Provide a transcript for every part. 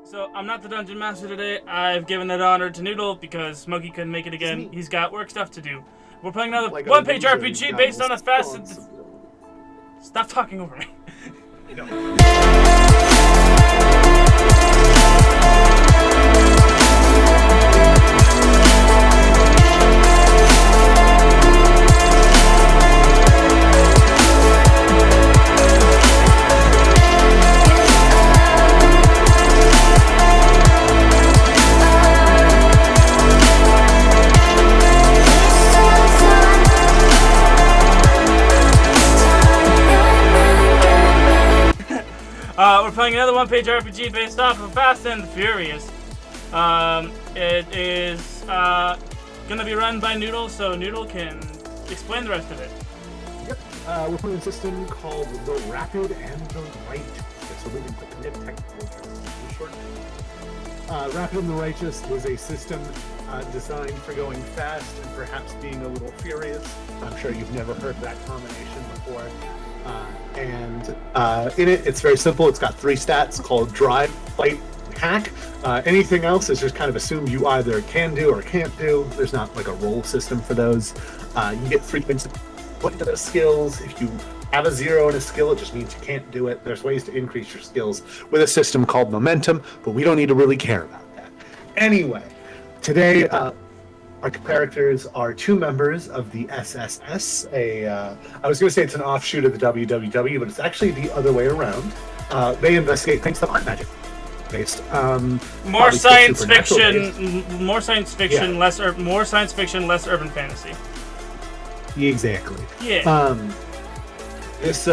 So I'm not the dungeon master today. I've given that honor to Noodle because Smokey couldn't make it again. He's got work stuff to do. We're playing another Like one-page RPG based on a fast. Stop talking over me. We're playing another one-page RPG based off of Fast and the Furious. It is gonna be run by Noodle, so Noodle can explain the rest of it. Yep. We're playing a system called the Rapid and the Righteous. So we can put the technical terms in short. Rapid and the Righteous was a system designed for going fast and perhaps being a little furious. I'm sure you've never heard that combination before. In it, it's very simple. It's got 3 stats called Drive, Fight, Hack. Anything else is just kind of assumed you either can do or can't do. There's not like a roll system for those. You get 3 things to put into those skills. If you have a 0 in a skill, it just means you can't do it. There's ways to increase your skills with a system called Momentum, but we don't need to really care about that. Anyway, today, our characters are 2 members of the SSS. I was going to say it's an offshoot of the WWW, but it's actually the other way around. They investigate things that aren't magic based. More science fiction, based. more science fiction, yeah. More science fiction, less urban fantasy. Exactly. Yeah. This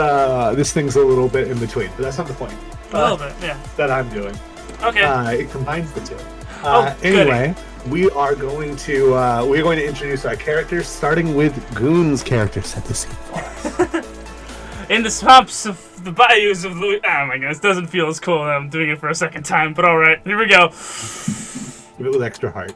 thing's a little bit in between, but that's not the point. A little bit, yeah. That I'm doing. Okay. It combines the 2. Goody. Anyway. We're going to introduce our characters, starting with Goon's character. Set the scene for us. In the swamps of the bayous of Louis. Oh my gosh, doesn't feel as cool that I'm doing it for a second time, but alright, here we go. Give it with extra heart.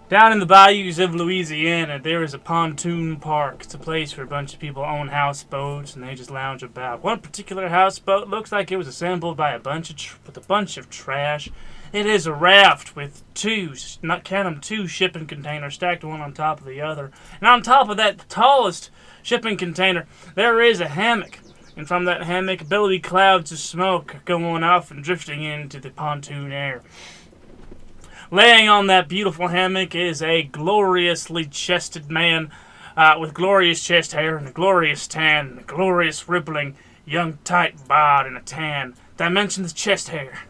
Down in the bayous of Louisiana, there is a pontoon park. It's a place where a bunch of people own houseboats and they just lounge about. One particular houseboat looks like it was assembled by a bunch of trash. It is a raft with 2 shipping containers stacked one on top of the other. And on top of that, the tallest shipping container, there is a hammock. And from that hammock, billowy clouds of smoke are going off and drifting into the pontoon air. Laying on that beautiful hammock is a gloriously chested man with glorious chest hair and a glorious tan and a glorious rippling young tight bod and a tan. Did I mention the chest hair?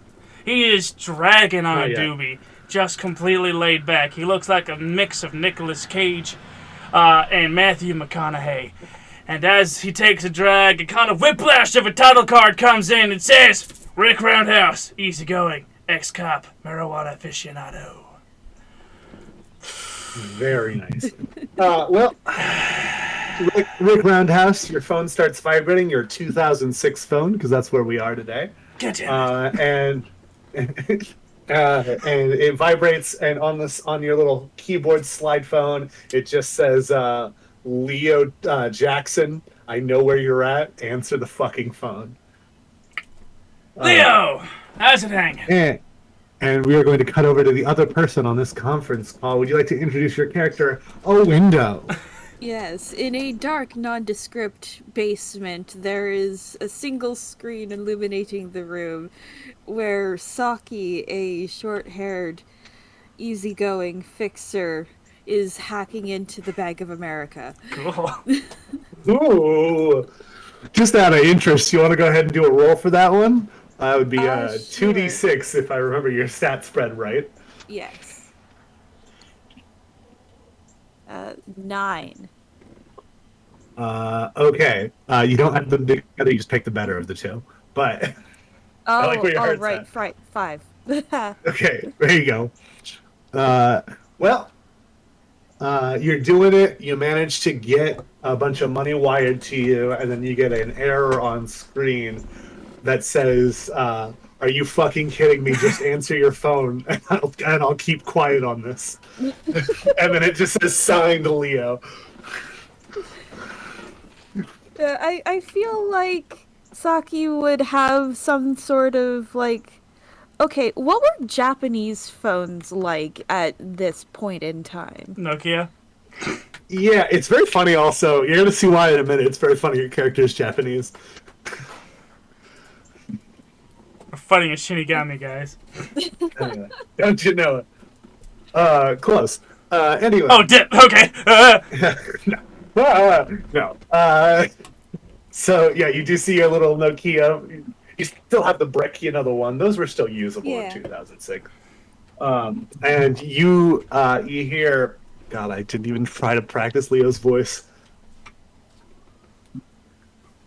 He is dragging on a doobie, just completely laid back. He looks like a mix of Nicolas Cage and Matthew McConaughey. And as he takes a drag, a kind of whiplash of a title card comes in and says, Rick Roundhouse, easygoing. Ex-cop, marijuana aficionado. Very nice. Rick Roundhouse, your phone starts vibrating. Your 2006 phone, because that's where we are today. Get in. And it vibrates, and on your little keyboard slide phone, it just says, "Leo Jackson, I know where you're at. Answer the fucking phone." Leo. How's it hanging? And we are going to cut over to the other person on this conference call. Would you like to introduce your character, A Window? Yes, in a dark, nondescript basement, there is a single screen illuminating the room where Saki, a short-haired, easygoing fixer, is hacking into the Bank of America. Cool. Ooh. Just out of interest, you want to go ahead and do a roll for that one? It would be sure. 2d6 if I remember your stat spread right. Yes. 9. Okay. You don't have them together, you just pick the better of the 2. But I like where your heart's right, 5. Okay, there you go. You're doing it. You manage to get a bunch of money wired to you, and then you get an error on screen that says, "Are you fucking kidding me? Just answer your phone, and I'll keep quiet on this." And then it just says, "Signed, Leo." I feel like Saki would have some sort of like. Okay, what were Japanese phones like at this point in time? Nokia. Yeah, it's very funny also. You're going to see why in a minute. It's very funny your character is Japanese. We're fighting a Shinigami, guys. Anyway, don't you know it? Close. Anyway. Oh, dip. Okay. No. So, yeah, you do see a little Nokia. You still have the brick, the one. Those were still usable in 2006. And you hear... God, I didn't even try to practice Leo's voice.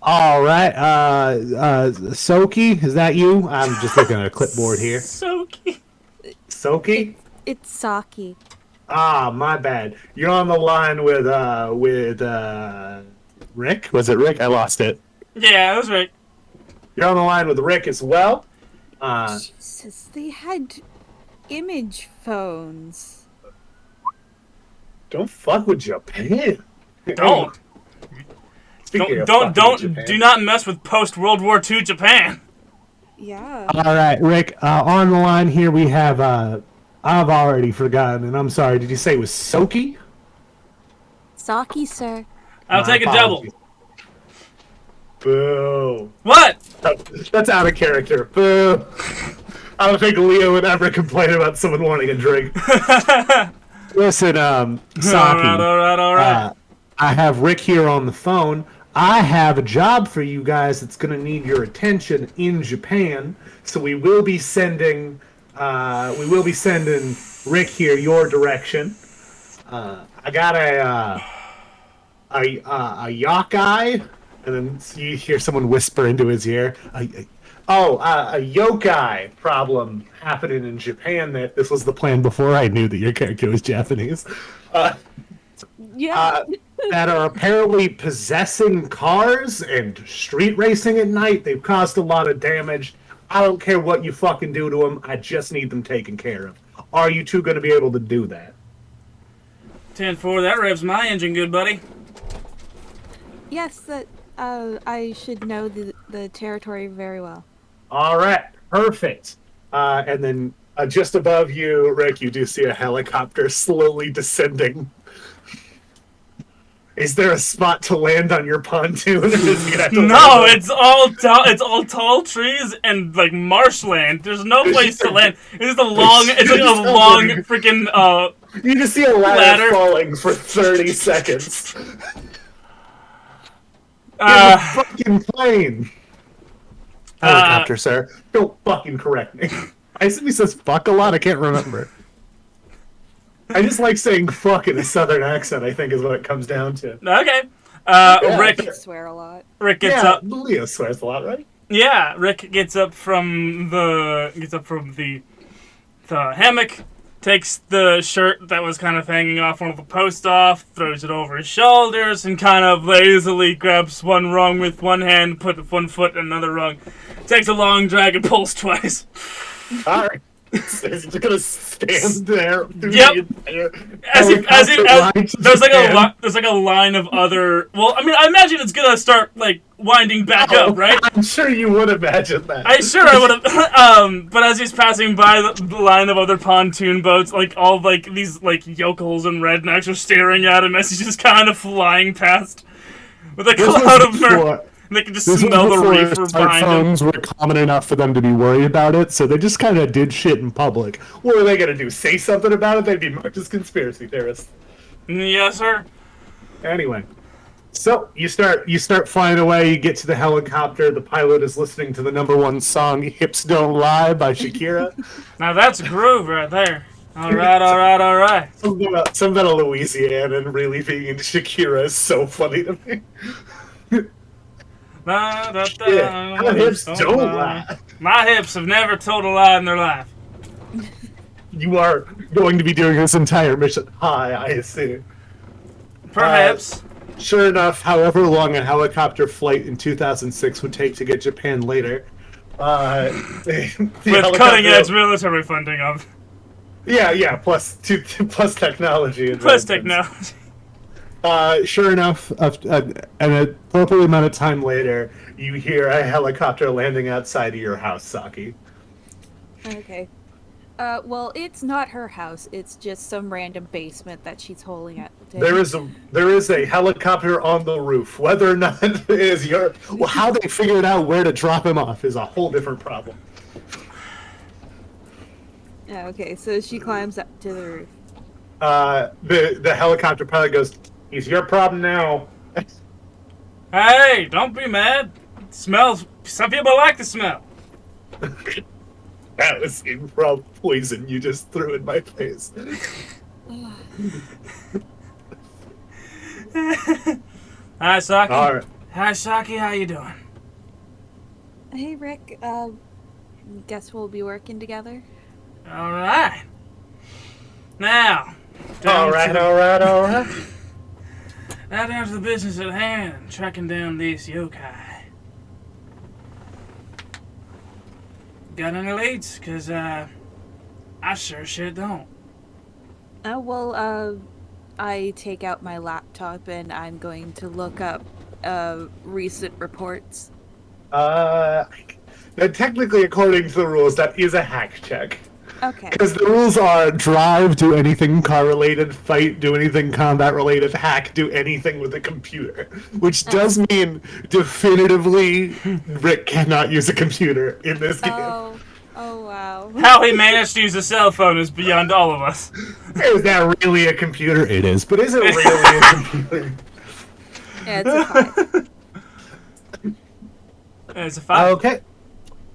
All right, Soki, is that you? I'm just looking at a clipboard here. Soki. Soki? It's Saki. Ah, my bad. You're on the line with Rick? Was it Rick? I lost it. Yeah, that was right. You're on the line with Rick as well. Jesus, they had image phones. Don't fuck with Japan. Don't. Speaking of Don't, fucking with Japan. do not mess with post-World War II Japan. Yeah. All right, Rick. On the line here we have. I've already forgotten, and I'm sorry. Did you say it was Soki? Saki, sir. I'll My take a double. apologies. Boo. What? That's out of character. Boo. I don't think Leo would ever complain about someone wanting a drink. Listen, Saki. All right. I have Rick here on the phone. I have a job for you guys that's going to need your attention in Japan. So we will be sending Rick here your direction. I got a yokai, and then you hear someone whisper into his ear. A yokai problem happening in Japan. That this was the plan before I knew that your character was Japanese. Yeah. That are apparently possessing cars and street racing at night. They've caused a lot of damage. I don't care what you fucking do to them. I just need them taken care of. Are you two going to be able to do that? 10-4, that revs my engine good, buddy. Yes, that I should know the territory very well. All right, perfect. And then just above you, Rick, you do see a helicopter slowly descending. Is there a spot to land on your pontoon? Or is he gonna have to No, land it's all tall trees and like marshland. There's no place to land. It's like a long freaking You just see a ladder falling for 30 seconds. In the fucking plane. Helicopter, sir. Don't fucking correct me. I assume he says fuck a lot. I can't remember. I just like saying fuck in a southern accent, I think is what it comes down to. Okay. Rick I swear a lot. Rick gets up. Leo swears a lot, right? Yeah, Rick gets up from the hammock, takes the shirt that was kind of hanging off one of the posts off, throws it over his shoulders, and kind of lazily grabs one rung with one hand, put one foot in another rung, takes a long drag and pulls twice. All right. He's just gonna stand there. Yep. There's like a line of other. Well, I mean, I imagine it's gonna start like winding back up, right? I'm sure you would imagine that. I would have. But as he's passing by the line of other pontoon boats, like all like these like yokels and rednecks are staring at him as he's just kind of flying past with a cloud of mirth. They can just smell the reefer behind them. Smartphones were common enough for them to be worried about it, so they just kind of did shit in public. What are they gonna do? Say something about it? They'd be marked as conspiracy theorists. Yes, sir. Anyway, so you start flying away. You get to the helicopter. The pilot is listening to the #1 song "Hips Don't Lie" by Shakira. Now that's a groove right there. All right. Something about Louisiana and really being into Shakira is so funny to me. My hips don't lie. My hips have never told a lie in their life. You are going to be doing this entire mission high, I assume. Perhaps. Sure enough, however long a helicopter flight in 2006 would take to get Japan later, with cutting-edge military funding of. Yeah, plus technology. Plus technology. Sure enough, an appropriate amount of time later, you hear a helicopter landing outside of your house, Saki. Okay. Well, it's not her house. It's just some random basement that she's holding at. There is a helicopter on the roof. Whether or not it is how they figured out where to drop him off is a whole different problem. Okay, so she climbs up to the roof. The helicopter pilot goes, "It's your problem now." Hey, don't be mad. It smells. Some people like the smell. That was improv poison you just threw in my face. Hi, Saki. All right. Hi, Saki. How you doing? Hey, Rick. Guess we'll be working together. All right. Now. All right. Now down to the business at hand. Tracking down these yokai. Got any leads? Cause I sure shit don't. I take out my laptop and I'm going to look up recent reports. Now, technically, according to the rules, that is a hack check. Okay. Because the rules are drive, do anything car-related, fight, do anything combat-related, hack, do anything with a computer. Which does mean, definitively, Rick cannot use a computer in this game. Oh wow. How he managed to use a cell phone is beyond all of us. Is that really a computer? It is, but is it really a computer? Yeah, it's a 5. It's a 5. Okay.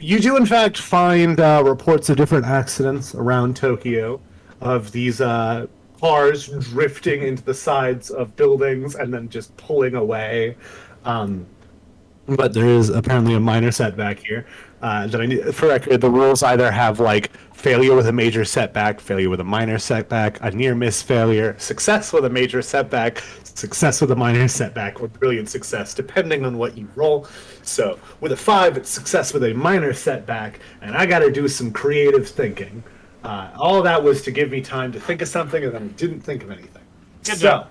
You do, in fact, find reports of different accidents around Tokyo of these cars drifting into the sides of buildings and then just pulling away. But there is apparently a minor setback here. That I need, for record, the rules either have like failure with a major setback, failure with a minor setback, a near miss failure, success with a major setback, success with a minor setback, or brilliant success, depending on what you roll. So with a 5, it's success with a minor setback, and I got to do some creative thinking. All of that was to give me time to think of something, and then I didn't think of anything. Good job.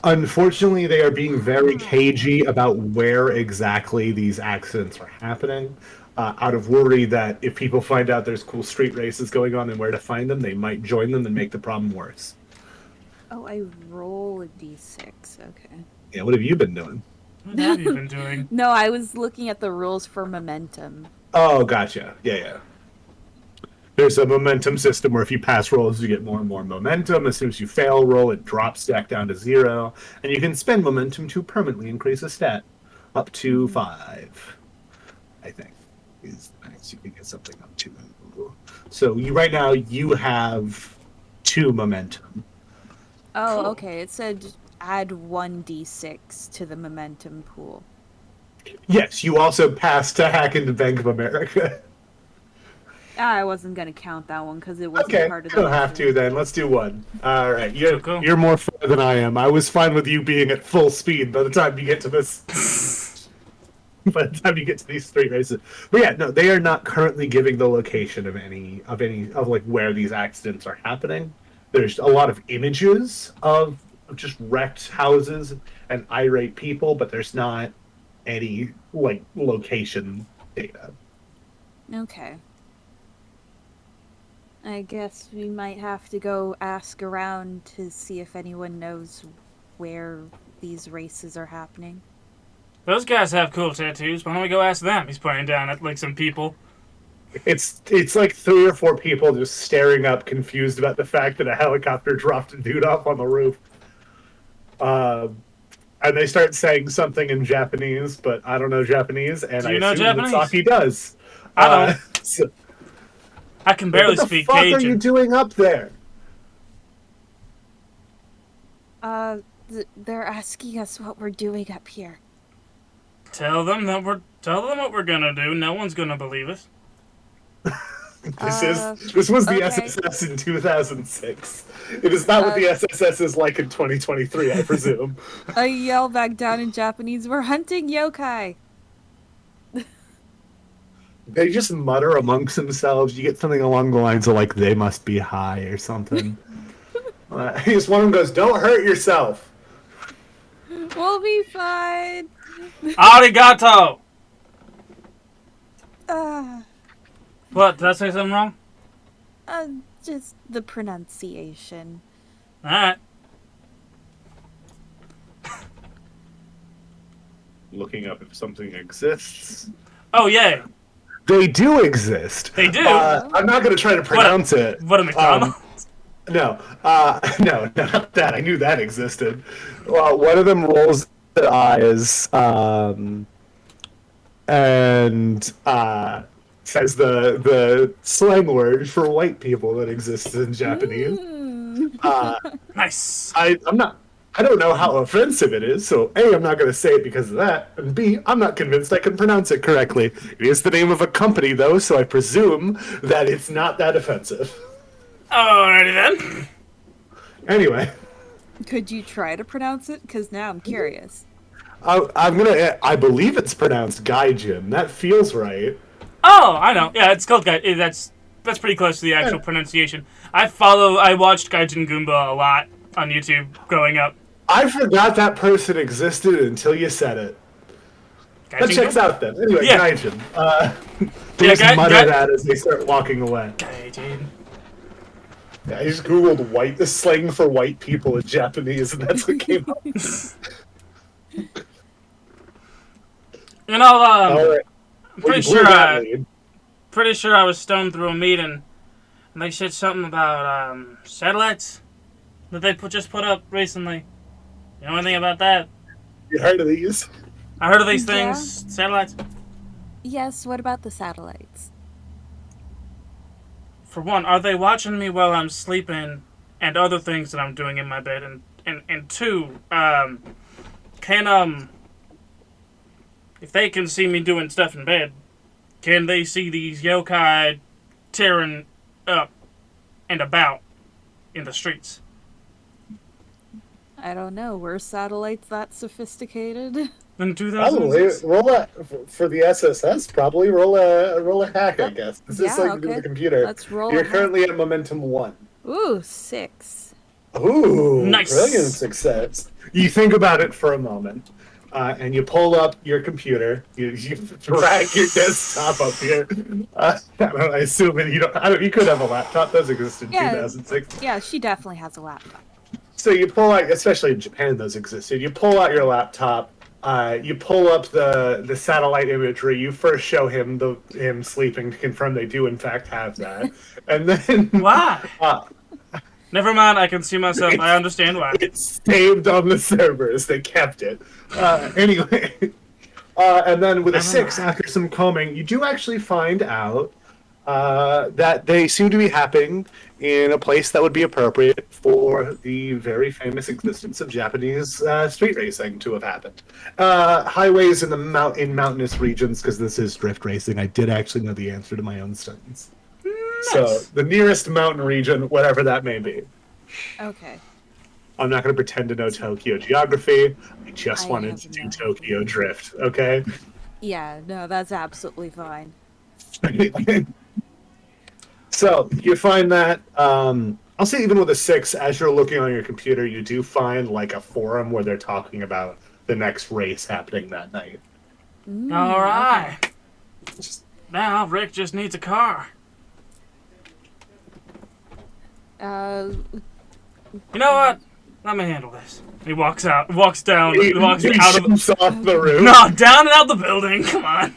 Unfortunately, they are being very cagey about where exactly these accidents are happening, out of worry that if people find out there's cool street races going on and where to find them, they might join them and make the problem worse. Oh, I roll a d6. Okay. Yeah, what have you been doing? What have you been doing? No, I was looking at the rules for momentum. Oh, gotcha. Yeah. There's a momentum system where if you pass rolls, you get more and more momentum. As soon as you fail a roll, it drops back down to 0. And you can spend momentum to permanently increase a stat up to 5, I think, is the max you can get something up to. So right now, you have 2 momentum. Oh, Cool. okay. It said add 1d6 to the momentum pool. Yes, you also passed to hack into Bank of America. I wasn't gonna count that one because it wasn't Okay, part of you the. don't have to then. Let's do 1. All right, Cool. you're more fair than I am. I was fine with you being at full speed by the time you get to this. By the time you get to these street races, but yeah, no, they are not currently giving the location of any of like where these accidents are happening. There's a lot of images of just wrecked houses and irate people, but there's not any like location data. Okay. I guess we might have to go ask around to see if anyone knows where these races are happening. Those guys have cool tattoos. Why don't we go ask them? He's pointing down at like some people. It's like 3 or 4 people just staring up, confused about the fact that a helicopter dropped a dude off on the roof. And they start saying something in Japanese, but I don't know Japanese, and Do you I know assume Japanese? that Saki does. I don't. So, I can barely what the speak fuck are Cajun. you doing up there? They're asking us what we're doing up here. Tell them what we're gonna do. No one's gonna believe us. This was the okay. SSS in 2006. It is not what the SSS is like in 2023, I presume. I yell back down in Japanese, "We're hunting yokai!" They just mutter amongst themselves. You get something along the lines of like, "They must be high" or something. Just one of them goes, "Don't hurt yourself." We'll be fine. Arigato! Uh, What, did I say something wrong? just the pronunciation. Alright. Looking up if something exists. Oh, yay. They do exist. They do? I'm not going to try to pronounce it. What a McDonald's? No, not that. I knew that existed. Well, one of them rolls their eyes, and says the slang word for white people that exists in Japanese. Nice. I don't know how offensive it is, so A, I'm not going to say it because of that, and B, I'm not convinced I can pronounce it correctly. It is the name of a company, though, so I presume that it's not that offensive. Alrighty then. Anyway. Could you try to pronounce it? Because now I'm curious. I believe it's pronounced Gaijin. That feels right. Oh, I know. Yeah, it's called Gaijin. That's pretty close to the actual pronunciation. I watched Gaijin Goomba a lot on YouTube growing up. I forgot that person existed until you said it. That checks out then. Anyway, yeah. Gaijin. They just mutter that as they start walking away. Gaijin. Yeah, I just googled the slang for white people in Japanese, and that's what came up. You know, right. I'm pretty sure I was stoned through a meeting, and they said something about satellites that they just put up recently. You know anything about that? You heard of these? I heard of these things. Satellites. Yes, what about the satellites? For one, are they watching me while I'm sleeping and other things that I'm doing in my bed? And two, if they can see me doing stuff in bed, can they see these yokai tearing up and about in the streets? I don't know. Were satellites that sophisticated? In 2006? Probably roll for the SSS. Probably roll a hack. I guess this is something to do with the computer. Let's roll. You're currently at momentum 1. Ooh, 6. Ooh, nice. Brilliant success. You think about it for a moment, and you pull up your computer. You drag your desktop up here. I assume you could have a laptop. Those exist in 2006. Yeah, she definitely has a laptop. So you pull out, especially in Japan, those existed. You pull out your laptop. You pull up the satellite imagery. You first show him sleeping to confirm they do in fact have that, and then why? Never mind. I can see myself. I understand why. It's saved on the servers. They kept it anyway. And then with a 6, after some combing, you do actually find out that they seem to be happening in a place that would be appropriate for the very famous existence of Japanese street racing to have happened. Highways in mountainous regions, because this is drift racing. I did actually know the answer to my own studies. Nice. So the nearest mountain region, whatever that may be. Okay. I'm not going to pretend to know Tokyo geography. I just wanted to do Tokyo drift, okay? Yeah, no, that's absolutely fine. So you find that I'll say even with a 6, as you're looking on your computer, you do find like a forum where they're talking about the next race happening that night. All right. Okay. Now Rick just needs a car. You know what? Let me handle this. He walks down off the roof. No, down and out the building. Come on.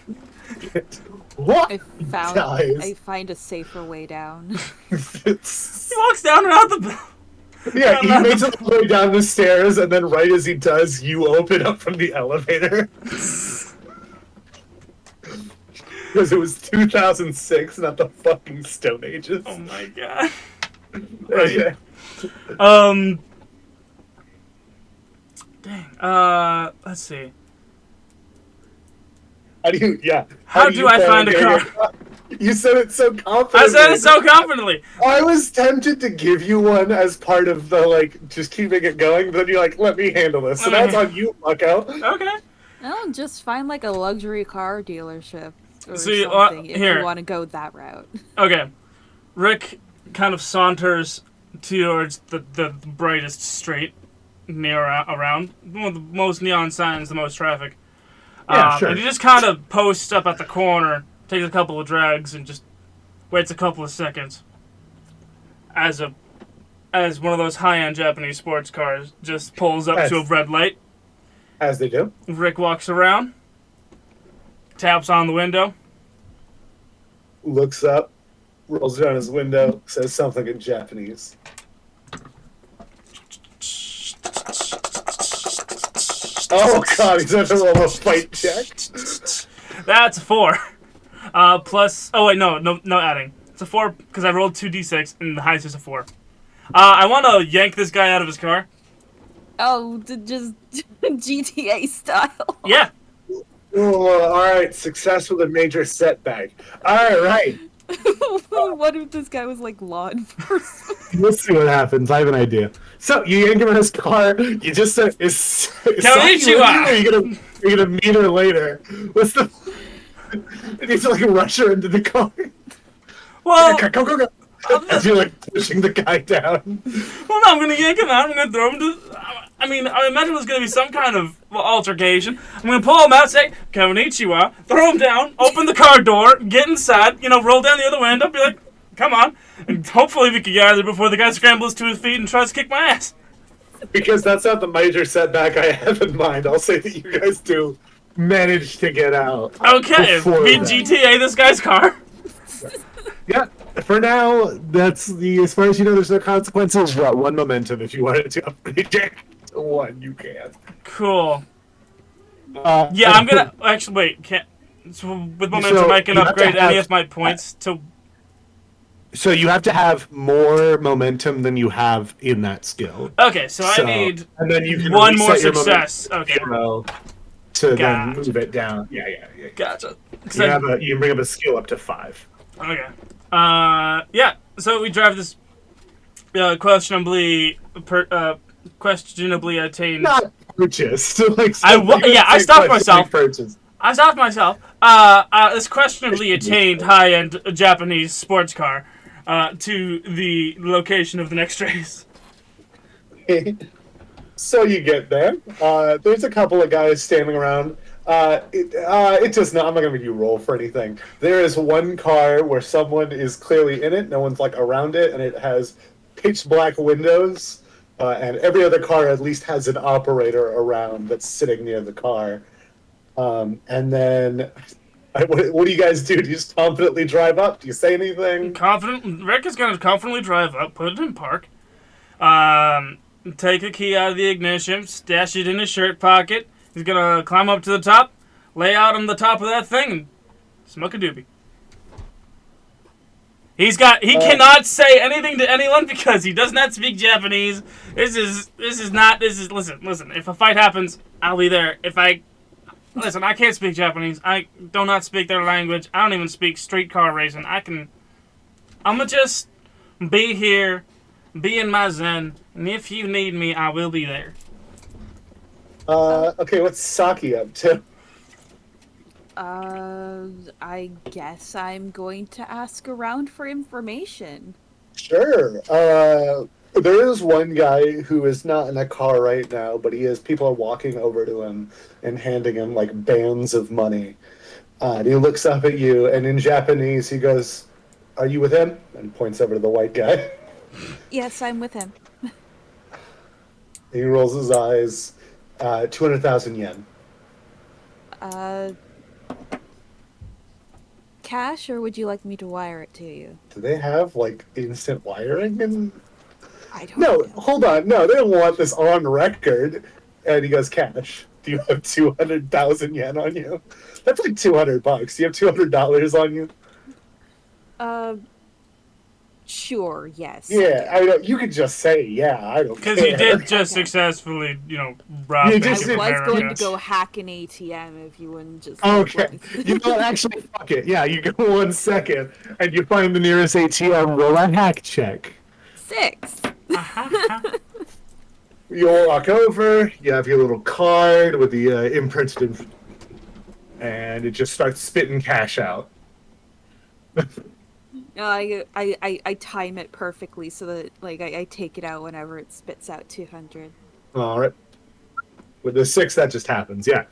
What? I find a safer way down. He walks down and out the building. Yeah, he makes it all the way down the stairs, and then right as he does, you open up from the elevator. Because it was 2006, not the fucking Stone Ages. Oh my god. Right. Dang. Let's see. How do I find a car? You said it so confidently. I said it so confidently. I was tempted to give you one as part of the, just keeping it going, but then you're like, let me handle this. So that's on you, bucko. Okay. No, just find, a luxury car dealership or See, something if you want to go that route. Okay. Rick kind of saunters towards the brightest street around. One of the most neon signs, the most traffic. Yeah, sure. And he just kind of posts up at the corner, takes a couple of drags, and just waits a couple of seconds. As one of those high-end Japanese sports cars just pulls up to a red light. As they do. Rick walks around, taps on the window. Looks up, rolls down his window, says something in Japanese. Oh god, he's going to roll a fight check. That's a 4. Plus... Oh, wait, no adding. It's a 4 because I rolled 2d6 and the highest is a 4. I want to yank this guy out of his car. Oh, just GTA style. Yeah. Oh, alright, success with a major setback. Alright. What if this guy was like law enforcement? We'll see what happens. I have an idea. So you yank him in his car. You just said, "Is Saki with you, or are you gonna meet her later?" What's the? You need to like rush her into the car. Well, go. As you're like pushing the guy down. Well, no, I'm gonna yank him out. I'm gonna throw him to. I mean, I imagine there's gonna be some kind of altercation. I'm gonna pull him out, say "Konnichiwa," throw him down, open the car door, get inside, roll down the other window, be like, "Come on," and hopefully we can get out of there before the guy scrambles to his feet and tries to kick my ass. Because that's not the major setback I have in mind. I'll say that you guys do manage to get out. Okay, we GTA this guy's car. Yeah. For now, that's as far as you know, there's no consequences. What, 1 momentum if you wanted to upgrade Jack to 1, you can. Cool. Yeah, I'm gonna actually wait. With momentum, I can upgrade any of my points to. So you have to have more momentum than you have in that skill. Okay, so I need and then you can one more success. Okay. To then move it down. Yeah. Gotcha. You can bring up a skill up to 5. Okay. Yeah. So we drive this questionably attained. Not purchased. I stopped myself. This questionably attained high-end Japanese sports car to the location of the next race. So you get there. There's a couple of guys standing around. It does not. I'm not gonna make you roll for anything. There is one car where someone is clearly in it. No one's like around it, and it has pitch black windows. And every other car at least has an operator around that's sitting near the car. And then, what do you guys do? Do you just confidently drive up? Do you say anything? Rick is gonna confidently drive up, put it in park, take the key out of the ignition, stash it in his shirt pocket. He's gonna climb up to the top, lay out on the top of that thing, and smoke a doobie. He cannot say anything to anyone because he does not speak Japanese. Listen, if a fight happens, I'll be there. Listen, I can't speak Japanese. I do not speak their language. I don't even speak streetcar racing. I'ma just be here, be in my zen, and if you need me, I will be there. Okay, what's Saki up to? I guess I'm going to ask around for information. Sure. There is one guy who is not in a car right now, but people are walking over to him and handing him like bands of money. And he looks up at you, and in Japanese he goes, "Are you with him?" and points over to the white guy. Yes, I'm with him. He rolls his eyes. 200,000 yen. Cash, or would you like me to wire it to you? Do they have like instant wiring? I don't know. Hold on. No, they don't want this on record. And he goes, "Cash. Do you have 200,000 yen on you?" That's like $200. Do you have $200 on you? Sure, yes. Yeah, I know. You could just say, yeah, I don't care. Because he did just successfully, rob I was going to go hack an ATM if you wouldn't just... Okay. You know what? Actually, fuck it. Yeah, you go 1 second, and you find the nearest ATM, roll a hack check. 6. You walk over, you have your little card with the imprinted... and it just starts spitting cash out. I time it perfectly so that like I take it out whenever it spits out 200. All right. With the 6, that just happens. Yeah.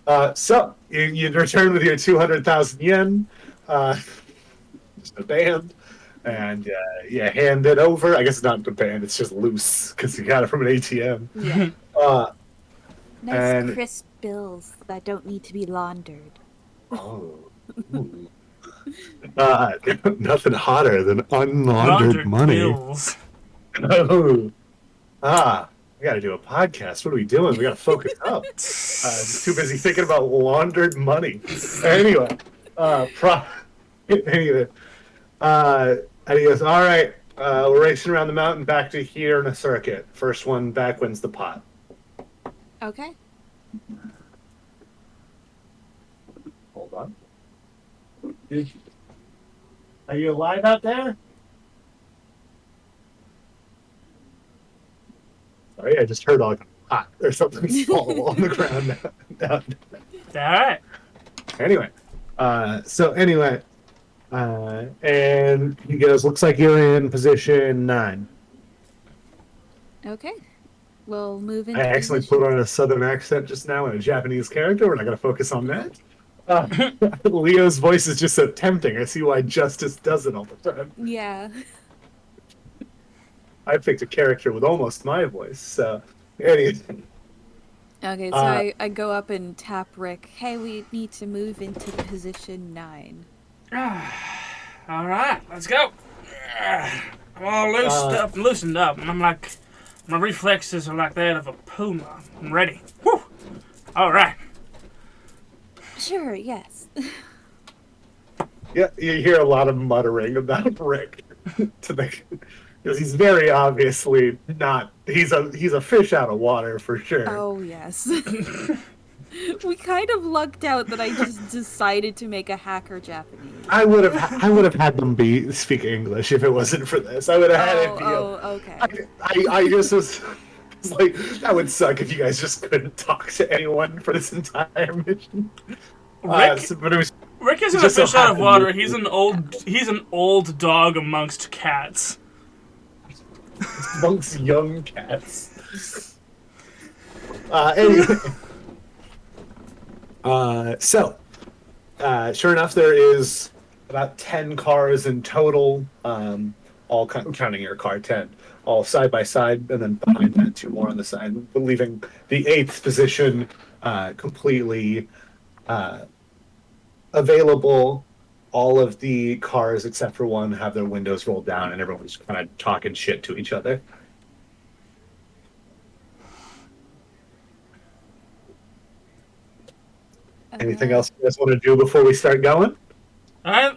Yeah. So you return with your 200,000 yen, just a band, and you hand it over. I guess it's not a band; it's just loose because you got it from an ATM. Yeah. Nice and crisp bills that don't need to be laundered. oh, ooh. Nothing hotter than unlaundered Laundered money. bills. Oh, we got to do a podcast. What are we doing? We got to focus up. Just too busy thinking about laundered money. Anyway, anyway, and he goes, all right, we're racing around the mountain back to here in a circuit. First one back wins the pot. Okay. Hold on. Are you alive out there? Sorry, I just heard like a pot or something fall on the ground. All right. Anyway, and he goes, looks like you're in position 9. Okay. We'll move into I accidentally position. put on a southern accent just now in a Japanese character. We're not going to focus on that. Leo's voice is just so tempting. I see why Justice does it all the time. Yeah. I picked a character with almost my voice, so anyway. Okay, so I go up and tap Rick. Hey, we need to move into position 9. All right, let's go. I'm all loosened up, and I'm like, my reflexes are like that of a puma. I'm ready. Whew. All right. Sure, yes. Yeah, you hear a lot of muttering about Rick to the because he's very obviously not. He's a fish out of water for sure. Oh, yes. We kind of lucked out that I just decided to make a hacker Japanese. I would have had them speak English if it wasn't for this. I would have had it be. Okay. I just was like, that would suck if you guys just couldn't talk to anyone for this entire mission. But it was. Rick isn't a fish out of water. He's an old dog amongst cats. Amongst young cats. Anyway. Sure enough, there is about 10 cars in total, all counting your car, 10, all side by side, and then behind that, 2 more on the side, leaving the 8th position completely available. All of the cars, except for one, have their windows rolled down, and everyone's kind of talking shit to each other. Anything else you guys want to do before we start going? I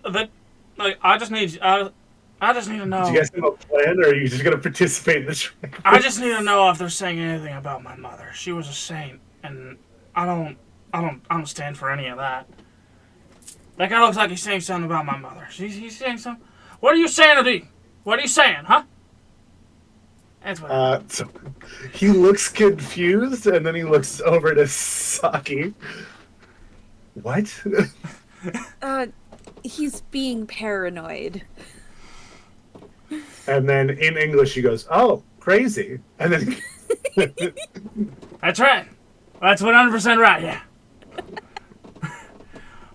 just need to know. Do you guys have a plan, or are you just going to participate in the trip? I just need to know if they're saying anything about my mother. She was a saint, and I don't stand for any of that. That guy looks like he's saying something about my mother. He's saying something. What are you saying, Adi? What are you saying, huh? That's what. So he looks confused, and then he looks over to Saki. What? He's being paranoid. And then in English, he goes, "Oh, crazy!" And then That's right. That's 100% right. Yeah.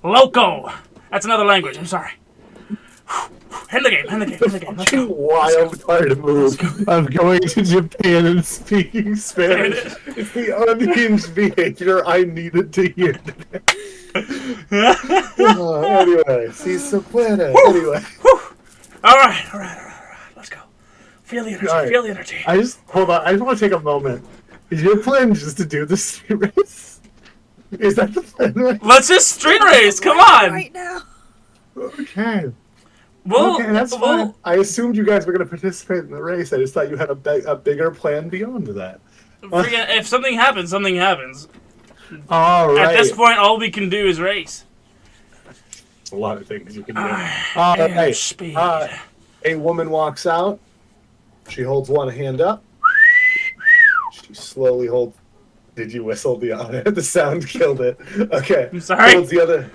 Loco. That's another language. I'm sorry. End the game. Let's go. Wild card move of going to Japan and speaking Spanish. It's the unhinged behavior I needed to hear today. Anyway, si se puede. Anyway. All right. Let's go. Feel the energy. Right. Feel the energy. Hold on. I just want to take a moment. Is your plan just to do the street race? Is that the plan? Right? Let's just street race. Come on. Right now. Okay. Well, okay, that's fine. I assumed you guys were going to participate in the race. I just thought you had a bigger plan beyond that. If something happens, something happens. All right. At this point, all we can do is race. A lot of things you can do. Hey, speed. A woman walks out. She holds one hand up. She slowly holds. Did you whistle? The sound killed it. Okay. I'm sorry. Holds the other.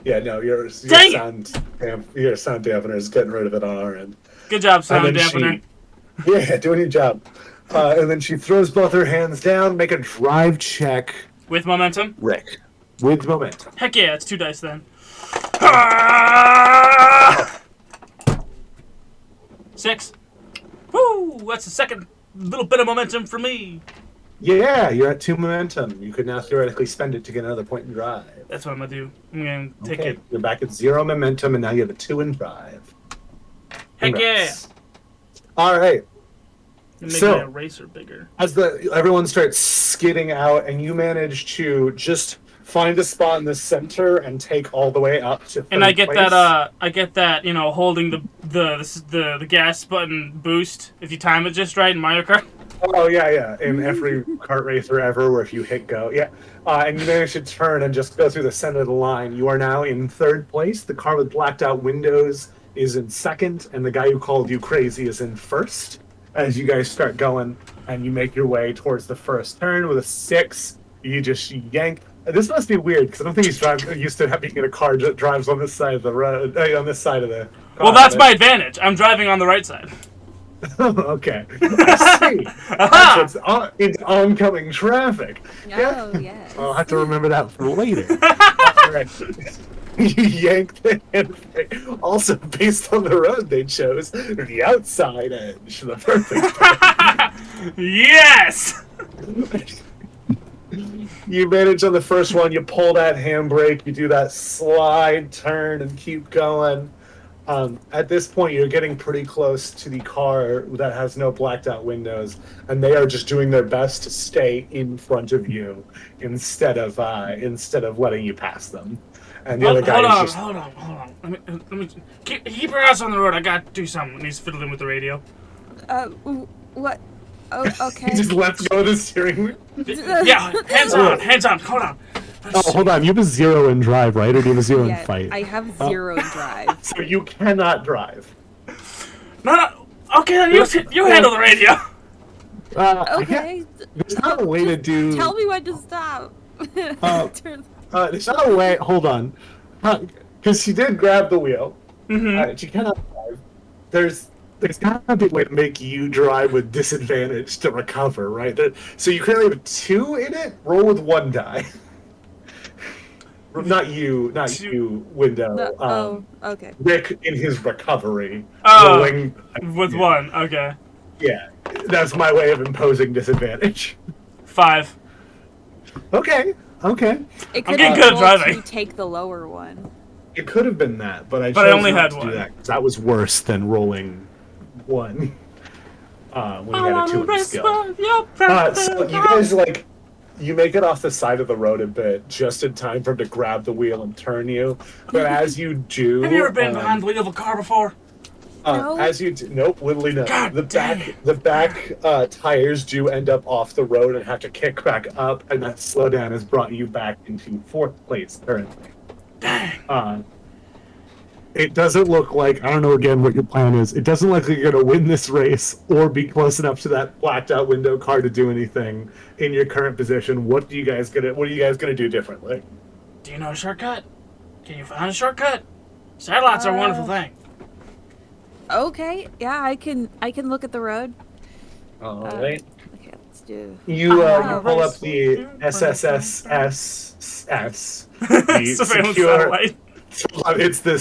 Yeah, no, your Dang it! your sound dampener is getting rid of it on our end. Good job, sound And then dampener. Yeah, doing your job. And then she throws both her hands down. Make a drive check, With momentum? Rick, with momentum. Heck yeah, it's 2 dice then. Ah! 6. Woo! That's the second little bit of momentum for me. Yeah, you're at 2 momentum. You could now theoretically spend it to get another point in drive. That's what I'm gonna do. I'm gonna take Okay, it. you're back at 0 momentum, and now you have a 2 in drive. Heck yeah! Congrats. All right. Make So- my eraser bigger. As everyone starts skidding out, and you manage to just find a spot in the center and take all the way up to. And I third get place. that. I get that. You know, holding the gas button boost if you time it just right in Mario Kart. Oh yeah. In every kart racer ever, where if you hit go, yeah, and you manage to turn and just go through the center of the line. You are now in third place. The car with blacked out windows is in second, and the guy who called you crazy is in first. As you guys start going, and you make your way towards the first turn with a 6, you just yank. This must be weird because I don't think he's used to being in a car that drives on this side of the road, on this side of the. Well, that's my advantage. I'm driving on the right side. Okay, I see. That's it's oncoming traffic. Oh, yes. I'll have to remember that for later. All right. You yank the handbrake. Also, based on the road they chose, the outside edge, the perfect. Yes. You manage on the first one. You pull that handbrake. You do that slide, turn, and keep going. At this point, you're getting pretty close to the car that has no blacked out windows, and they are just doing their best to stay in front of you instead of letting you pass them. And the other guy is just Hold on. Let me keep your ass on the road. I gotta do something. And he's fiddling with the radio. What? Oh, he okay. just lets go of the steering wheel. Yeah, hands on. Hold on. Oh, hold on. You have a 0 in drive, right? Or do you have a 0 Yeah, in fight? I have 0 drive. So you cannot drive. No. Okay, then you handle the radio. Okay. There's not a way to do. Tell me when to stop. Turn- There's not a way. Hold on, because she did grab the wheel. Mm-hmm. She cannot drive. There's got to be a way to make you drive with disadvantage to recover, right? So you currently have 2 in it. Roll with 1 die. Not you, window. Okay. Rick in his recovery. Oh, rolling with 1. Okay. Yeah, that's my way of imposing disadvantage. 5. Okay. It I'm could getting have good at rolled driving. to take the lower one. It could have been that, but I only chose not had to 1. do that 'cause that was worse than rolling 1 when you had a 2 in the skill. So you guys you make it off the side of the road a bit, just in time for him to grab the wheel and turn you. But as you do, Have you ever been behind the wheel of a car before? No. As you do, nope, literally no. God The back tires do end up off the road and have to kick back up, and that slowdown has brought you back into 4th place currently. Dang. It doesn't look like, I don't know again what your plan is. It doesn't look like you're going to win this race or be close enough to that blacked out window car to do anything in your current position. What are you guys going to do differently? Do you know a shortcut? Can you find a shortcut? Satellites are a wonderful thing. Okay. Yeah, I can look at the road. All right. Okay, let's do. You pull up the SSSS, the Surveillance secure. satellite. It's the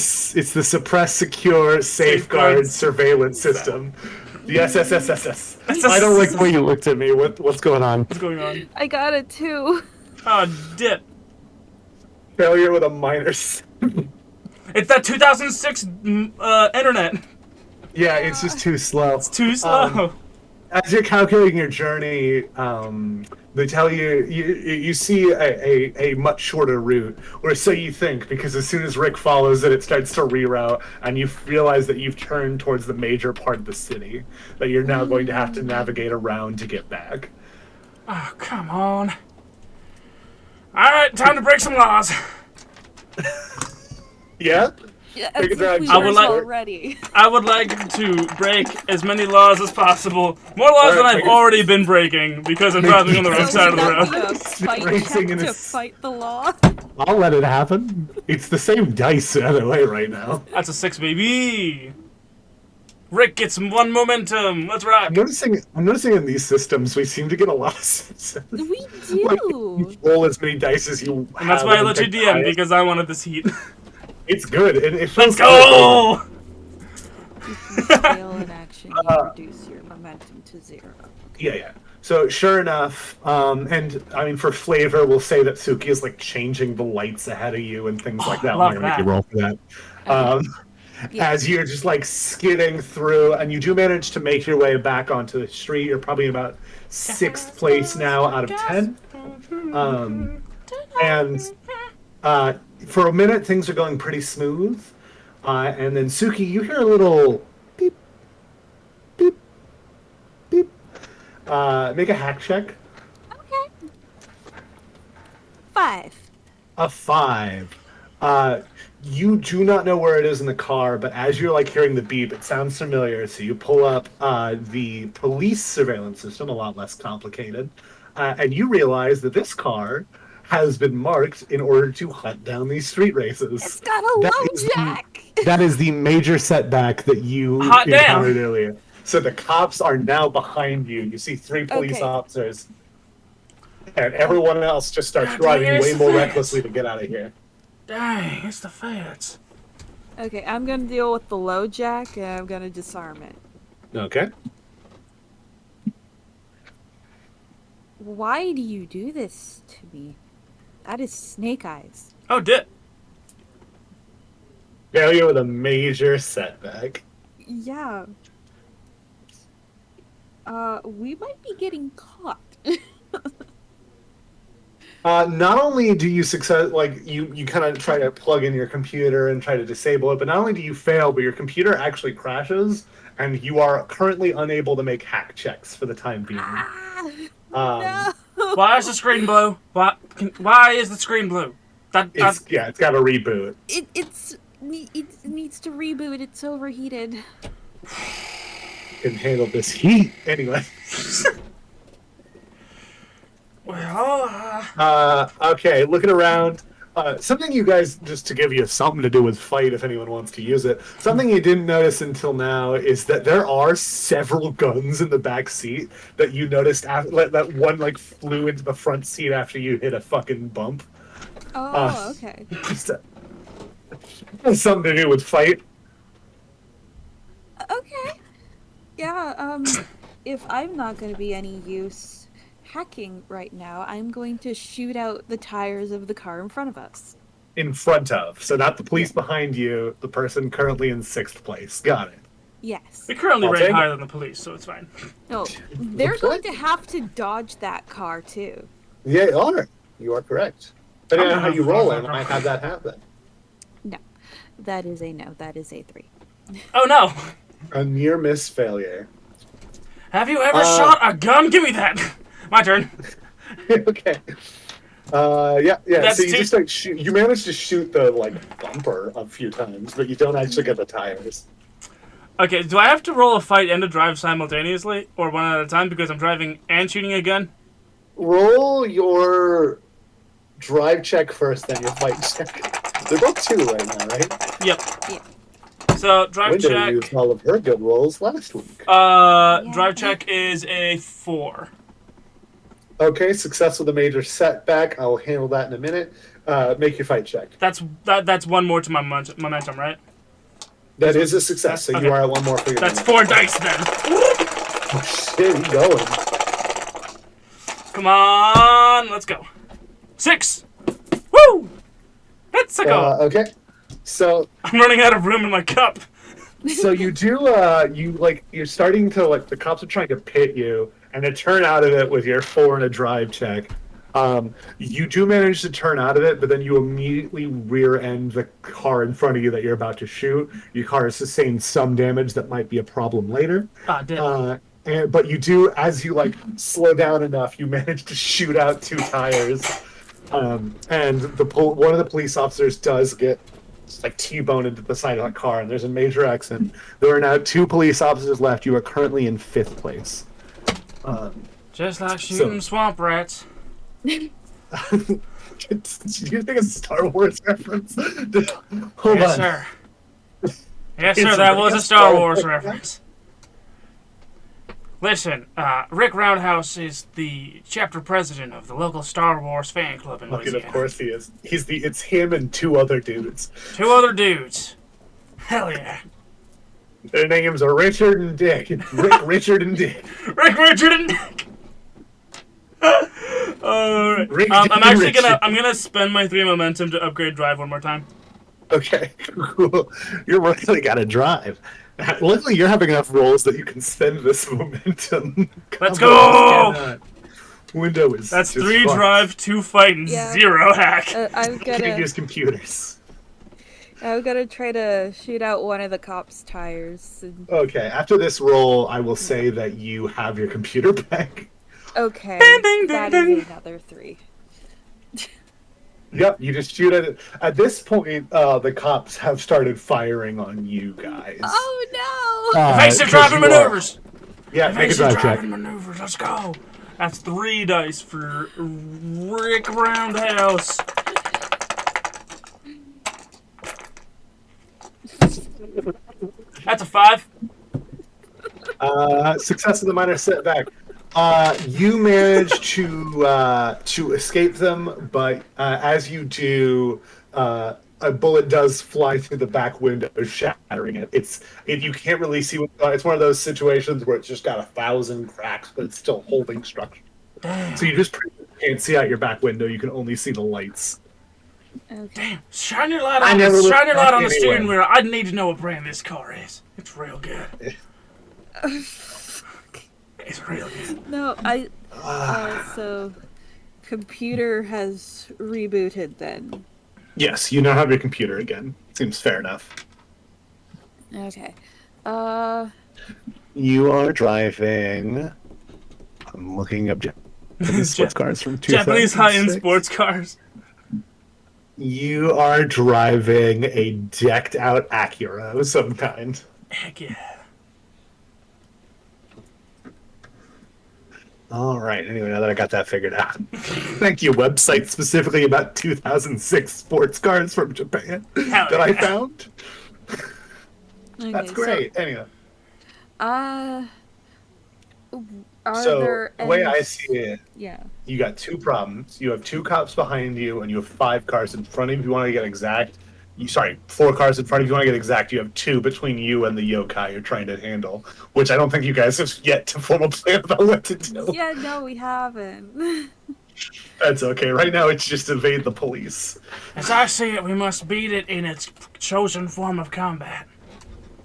suppress, secure, safeguard surveillance system. The SSSS. I don't like the way you looked at me. What's going on? What's going on? I got a 2. Oh, dip. Failure with a minor. It's that 2006 internet. Yeah, it's just too slow. It's too slow. As you're calculating your journey, they tell you see a much shorter route, or so you think, because as soon as Rick follows it, it starts to reroute, and you realize that you've turned towards the major part of the city that you're now going to have to navigate around to get back. Oh, come on. Alright, time to break some laws. Yeah? As Take a if drag we check. weren't like- already. I would like to break as many laws as possible. More laws than Alright, I've take it. already been breaking because I'm driving on the wrong So side of would the that road. be a fight Racing check in to a fight the law? I'll let it happen. It's the same dice either way right now. That's a 6, baby. Rick gets 1 momentum. Let's rock. I'm noticing in these systems we seem to get a lot of success. We Like, do. you roll as many dice as you And that's have why I and let you pick the DM highest. because I wanted this heat. It's good. It feels Let's good. go! If you fail an action, you reduce your momentum to 0. Yeah. So sure enough, and I mean for flavor, we'll say that Suki is like changing the lights ahead of you and things like that. I'm love not gonna make you that. roll for that. Yeah. As you're just like skidding through, and you do manage to make your way back onto the street. You're probably in about 6th place now out of 10. And for a minute, things are going pretty smooth. And then Suki, you hear a little beep, beep, beep. Make a hack check. Okay. 5. A 5. You do not know where it is in the car, but as you're like hearing the beep, it sounds familiar. So you pull up the police surveillance system, a lot less complicated, and you realize that this car has been marked in order to hunt down these street races. It's got a That low is jack. That is the major setback that you Hot damn. encountered earlier. So the cops are now behind you. You see 3 police Okay. officers, and everyone else just starts God, driving here's way the more fence. recklessly to get out of here. Dang, it's the feds. Okay, I'm gonna deal with the low jack, and I'm gonna disarm it. Okay. Why do you do this to me? That is snake eyes. Oh, dip. Failure with a major setback. Yeah. We might be getting caught. Not only do you success, like you kind of try to plug in your computer and try to disable it, but not only do you fail, but your computer actually crashes, and you are currently unable to make hack checks for the time being. No. Why is the screen blue? Why is the screen blue? It's got to reboot. It needs to reboot. It's overheated. Can handle this heat anyway. Well, Okay, looking around. Something you guys, just to give you something to do with fight if anyone wants to use it, something you didn't notice until now is that there are several guns in the back seat that you noticed after that one like flew into the front seat after you hit a fucking bump. Oh, okay. Just, has something to do with fight. Okay. Yeah, if I'm not going to be any use hacking right now, I'm going to shoot out the tires of the car in front of us. In front of, so not the police behind you, the person currently in 6th place. Got it. Yes. we currently I'll rate take higher it. than the police, so it's fine. No, they're going to have to dodge that car too. Yeah, you are. You are correct. Depending on how you roll it, I might have that happen. No. That is a no. That is a 3. Oh no! A near miss failure. Have you ever shot a gun? Give me that! My turn. Okay. Yeah. That's So you two- just like shoot. You manage to shoot the like bumper a few times, but you don't actually get the tires. Okay, do I have to roll a fight and a drive simultaneously? Or one at a time because I'm driving and shooting a gun? Roll your drive check first, then your fight check. They're both 2 right now, right? Yep. Yeah. So, drive Window check. used all of her good rolls last week. Drive check is a 4. Okay, success with a major setback. I'll handle that in a minute. Make your fight check. That's one more to my momentum, right? That is a success, so Okay. you are at 1 more for your That's moment. 4 dice then. Oh, shit, you going. Come on, let's go. 6! Woo! Let's go. Okay. So I'm running out of room in my cup. so you do you're starting to the cops are trying to pit you and to turn out of it with your 4 and a drive check. You do manage to turn out of it, but then you immediately rear end the car in front of you that you're about to shoot. Your car has sustained some damage that might be a problem later. Ah, damn. But you do, as you slow down enough, you manage to shoot out 2 tires. And one of the police officers does get just like T-bone into the side of the car, and there's a major accident. There are now 2 police officers left. You are currently in 5th place. Just like shooting swamp rats. Did you think a Star Wars reference? Hold Yes, on. sir. Yes, It's sir, that was a Star Wars Wars. reference. Listen, Rick Roundhouse is the chapter president of the local Star Wars fan club in Fucking, Louisiana. of course he is. It's him and 2 other dudes. 2 other dudes. Hell yeah. Their names are Richard and Dick. Rick, Richard, and Dick. Rick, Richard, and Nick. Alright. Rick, I'm Dick, actually Richard. I'm gonna spend my 3 momentum to upgrade drive one more time. Okay, cool. You really got to drive. Luckily, you're having enough rolls that you can spend this momentum. Let's Come go! on, cannot. Window is. That's just 3 fucked. drive, 2 fight, and Yeah. 0 hack. I'm Can't gonna use computers. try to shoot out one of the cops' tires. And... Okay, after this roll, I will say that you have your computer back. Okay, Ding, ding, that ding, is ding. another 3. Yep, you just shoot at it. At this point, the cops have started firing on you guys. Oh no! Evasive 'cause driving you are- maneuvers. Yeah, make a Evasive drive check. driving maneuvers. Let's go. That's 3 dice for Rick Roundhouse. That's a 5. Success of the minor setback. You manage to escape them, but as you do, a bullet does fly through the back window, shattering it. You can't really see. It's one of those situations where it's just got 1,000 cracks, but it's still holding structure. So you just can't see out your back window. You can only see the lights. Okay. Damn. Shine your light I on, never the, looked shine your back light on the anyway. steering wheel. I need to know what brand this car is. It's real good. It's real good. No, so computer has rebooted then. Yes, you now have your computer again. Seems fair enough. Okay. You are driving. I'm looking up Japanese sports cars from 2006. Japanese high-end sports cars. You are driving a decked-out Acura of some kind. Heck yeah. All right. Anyway, now that I got that figured out, thank you, website specifically about 2006 sports cars from Japan Hell that I yeah. found. Okay, That's great. Anyway, Are so there the way any... I see it, Yeah. you got 2 problems. You have 2 cops behind you, and you have 5 cars in front of you. If you want to get exact, 4 cars in front of you. If you want to get exact, you have 2 between you and the yokai you're trying to handle, which I don't think you guys have yet to form a plan about what to do. Yeah, no, we haven't. That's okay. Right now, it's just evade the police. As I see it, we must beat it in its chosen form of combat.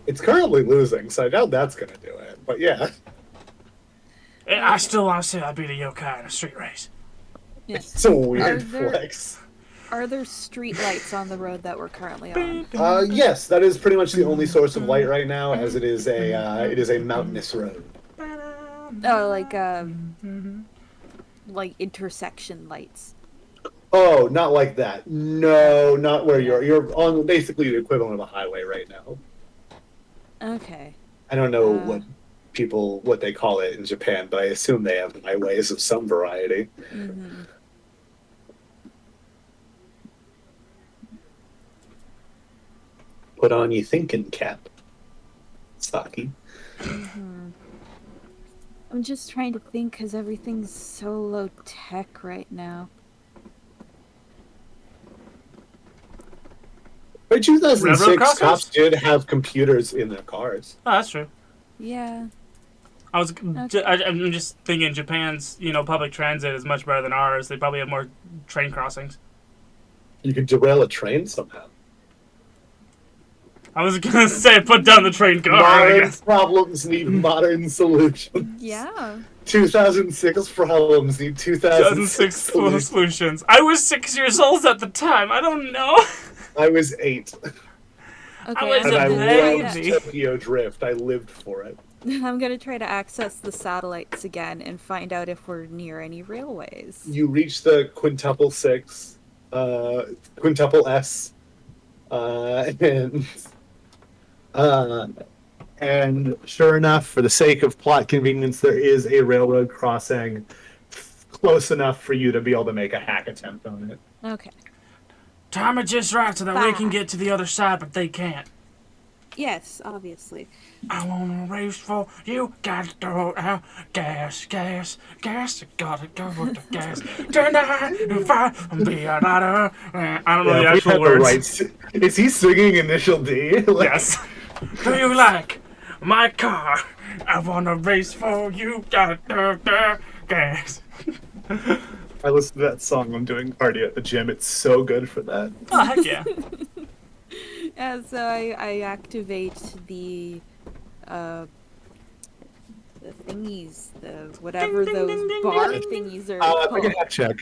It's currently losing, so I doubt that's going to do it. But yeah. I still want to say I beat a yokai in a street race. Yeah. It's a weird Are there- flex. Are there street lights on the road that we're currently on? Yes, that is pretty much the only source of light right now, as it is a mountainous road. Oh, like intersection lights. Oh, not like that. No, not where you're on basically the equivalent of a highway right now. Okay. I don't know what they call it in Japan, but I assume they have highways of some variety. Mm-hmm. Put on your thinking cap, Saki. Mm-hmm. I'm just trying to think because everything's so low tech right now. By 2006, Railroad crossings? cops did have computers in their cars. Oh, that's true. Yeah. I'm just thinking Japan's, public transit is much better than ours. They probably have more train crossings. You could derail a train somehow. I was gonna say put down the train car, I Modern guess. problems need modern solutions. Yeah. 2006 problems need 2006 solutions. solutions. I was 6 years old at the time. I don't know. I was 8, Okay. was and a I loved baby. Tokyo Drift. I lived for it. I'm gonna try to access the satellites again and find out if we're near any railways. You reach the quintuple 6, quintuple S, And uh, and sure enough, for the sake of plot convenience, there is a railroad crossing close enough for you to be able to make a hack attempt on it. Okay. Time it just right so that we can get to the other side, but they can't. Yes, obviously. I wanna race for you, gotta throw out gas, gas, gas, gotta go with the gas. Tonight, if I be a rider. I don't know the actual words. Is he singing Initial D? Yes. Do you like my car? I wanna race for you, gotta throw out gas. I listen to that song when I'm doing cardio at the gym. It's so good for that. Oh, heck yeah. Yeah, so I activate the thingies, the whatever Ding, ding, those ding, ding, bar ding. thingies are Make a called. hack check.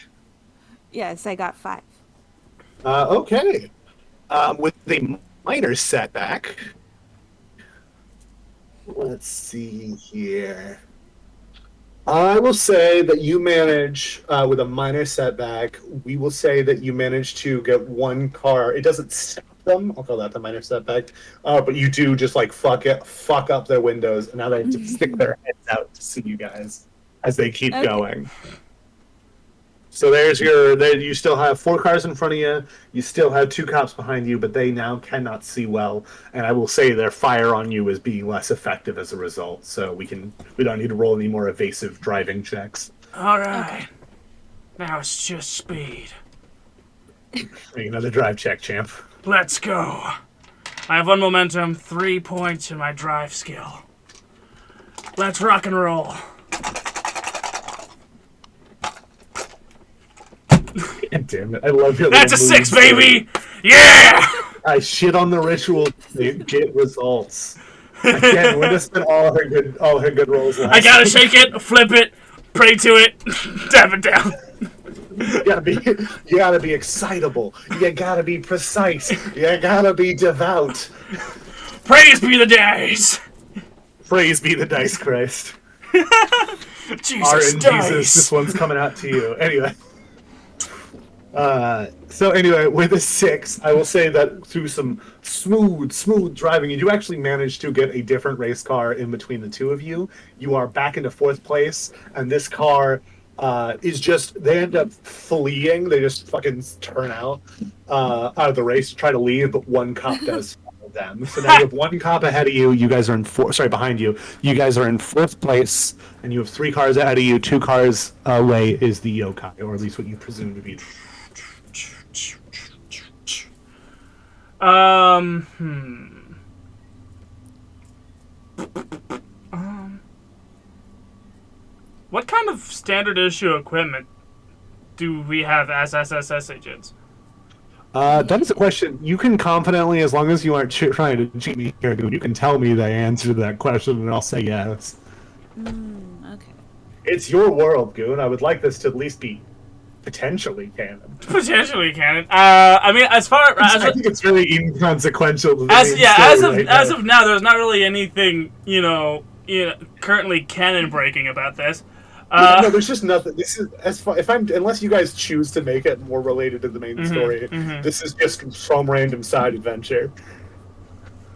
Yes, I got 5. Okay. With the minor setback. Let's see here. I will say that you manage, with a minor setback, we will say that you manage to get one car. It doesn't stop them. I'll call that the minor setback. But you do just like fuck up their windows, and now they have to stick their heads out to see you guys as they keep going. So there's you still have 4 cars in front of you. You still have 2 cops behind you, but they now cannot see well. And I will say their fire on you is being less effective as a result. So we don't need to roll any more evasive driving checks. All right. Now it's just speed. Make another drive check, champ. Let's go. I have 1 momentum, 3 points in my drive skill. Let's rock and roll. God damn it! I love your. That's a little 6, moves. baby. Yeah. I shit on the ritual. They get results. Again, we're just spent all her good rolls. I gotta shake it, flip it, pray to it, tap it down. You gotta be excitable. You gotta be precise. You gotta be devout. Praise be the dice. Praise be the dice, Christ. Jesus, dice. This one's coming out to you. Anyway. So anyway, with a 6, I will say that through some smooth driving, you do actually manage to get a different race car in between the two of you. You are back into 4th place, and this car is just, they end up fleeing. They just fucking turn out of the race to try to leave, but one cop does follow them. So now you have 1 cop ahead of you. You guys are behind you. You guys are in 4th place, and you have 3 cars ahead of you. 2 cars away is the yokai, or at least what you presume to be. What kind of standard issue equipment do we have as SSS agents? That is a question. You can confidently, as long as you aren't trying to cheat me here, dude, you can tell me the answer to that question, and I'll say yes. Okay. It's your world, Goon. I would like this to at least be potentially canon. Potentially canon. I mean, as far as I think it's really inconsequential. To the as of now, there's not really anything currently canon breaking about this. No, there's just nothing. This is unless you guys choose to make it more related to the main story. This is just some random side adventure.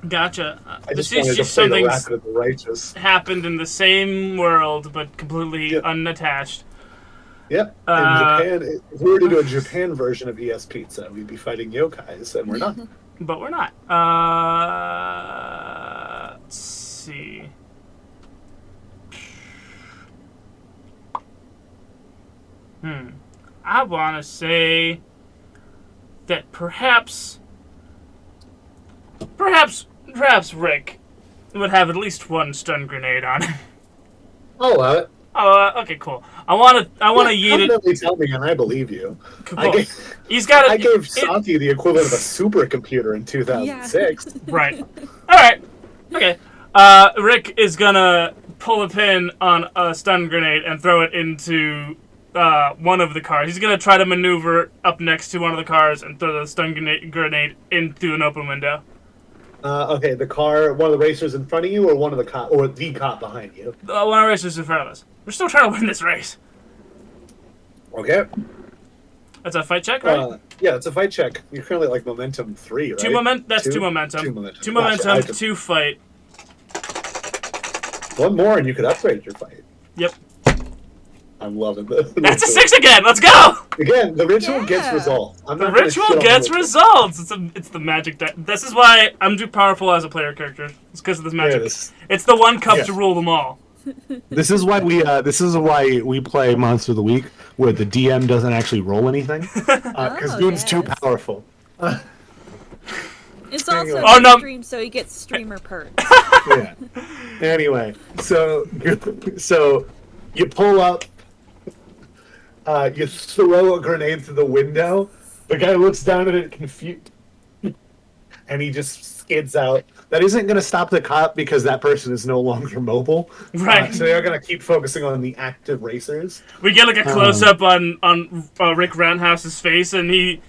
Gotcha. This is just something righteous happened in the same world, but completely unattached. Yep. In Japan, if we were to do a Japan version of ES Pizza, we'd be fighting yokais, and we're not. But we're not. Let's see. I want to say that perhaps Rick would have at least 1 stun grenade on him. I'll allow it. Oh, okay, cool. I want to yeet it. Definitely tell me, and I believe you. Cool. I gave Saki the equivalent of a supercomputer in 2006. Yeah. Right. All right. Okay. Rick is gonna pull a pin on a stun grenade and throw it into one of the cars. He's gonna try to maneuver up next to one of the cars and throw the stun grenade into an open window. Okay, the car, one of the racers in front of you, or the cop behind you? One of the racers in front of us. We're still trying to win this race. Okay. That's a fight check, right? Yeah, it's a fight check. You're currently like momentum 3, right? That's two momentum. Two momentum. Two Gotcha. momentum, two fight. One more and you could upgrade your fight. Yep. I'm loving this. That's a 6 again. Let's go. Again, the ritual gets results. The ritual gets results. It's the magic deck. This is why I'm too powerful as a player character. It's because of this magic. It's the one cup to rule them all. This is why we play Monster of the Week, where the DM doesn't actually roll anything, because Goon's too powerful. It's also no. stream, so he gets streamer perks. Yeah. Anyway, so you pull up, you throw a grenade through the window. The guy looks down at it confused, and he just skids out. That isn't going to stop the cop because that person is no longer mobile. Right. So they're going to keep focusing on the active racers. We get like a close up on Rick Roundhouse's face, and you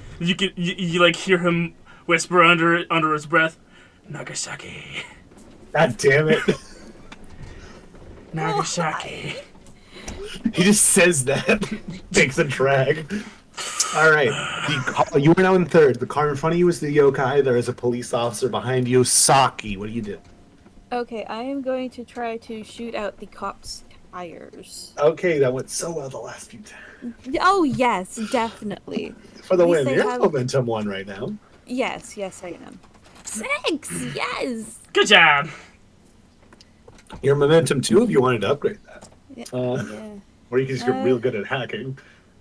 like hear him whisper under his breath, "Nagasaki." God damn it! Nagasaki. He just says that. Takes a drag. All right. You are now in third. The car in front of you is the yokai. There is a police officer behind you. Saki, what do you do? Okay, I am going to try to shoot out the cop's tires. Okay, that went so well the last few times. Oh, yes, definitely. For the At least win. they You're have- momentum 1 right now. Yes, I am. 6! Yes! Good job. You're momentum 2 if you wanted to upgrade that. Yeah. Or you can just get real good at hacking.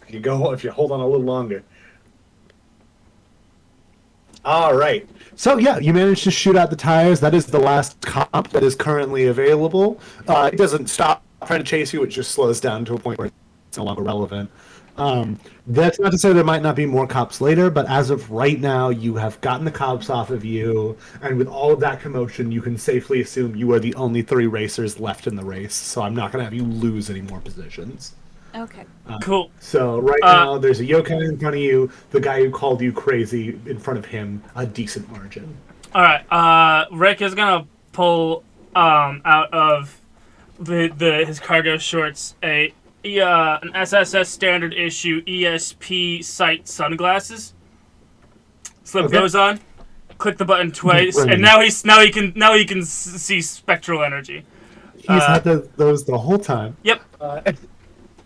If you hold on a little longer. All right. So yeah, you managed to shoot out the tires. That is the last cop that is currently available. It doesn't stop trying to chase you. It just slows down to a point where it's no longer relevant. That's not to say there might not be more cops later, but as of right now, you have gotten the cops off of you, and with all of that commotion, you can safely assume you are the only 3 racers left in the race. So I'm not going to have you lose any more positions. Okay. Cool. So right now, there's a yokai in front of you, the guy who called you crazy in front of him, a decent margin. All right. Rick is gonna pull out of his cargo shorts an SSS standard issue ESP sight sunglasses. Slip those on. Click the button twice, and now he can see spectral energy. He's had those the whole time. Yep.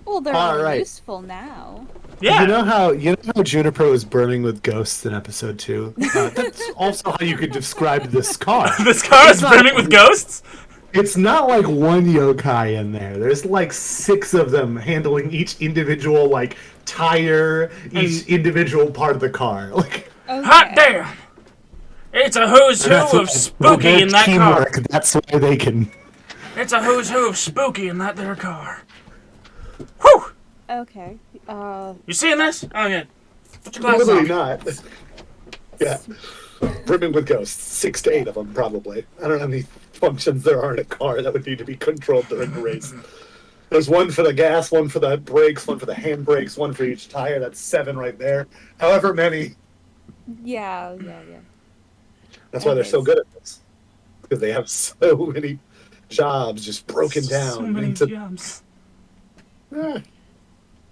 Well, they're useful now. Yeah. You know how Juniper was burning with ghosts in episode 2? That's also how you could describe this car. This car is burning with ghosts? It's not like one yokai in there. There's like 6 of them handling each individual like tire, each individual part of the car. Like, hot damn! It's a who's who of spooky in that car. That's why they can. It's a who's who of spooky in that there car. Whew! Okay. You seeing this? Oh yeah. Put your glasses Probably on. not. Yeah. Brimming with ghosts. 6 to 8 of them, probably. I don't know how many functions there are in a car that would need to be controlled during the race. There's one for the gas, one for the brakes, one for the handbrakes, one for each tire. That's 7 right there. However many. Yeah. That's why they're so good at this. Because they have so many jobs just broken down. So many jobs.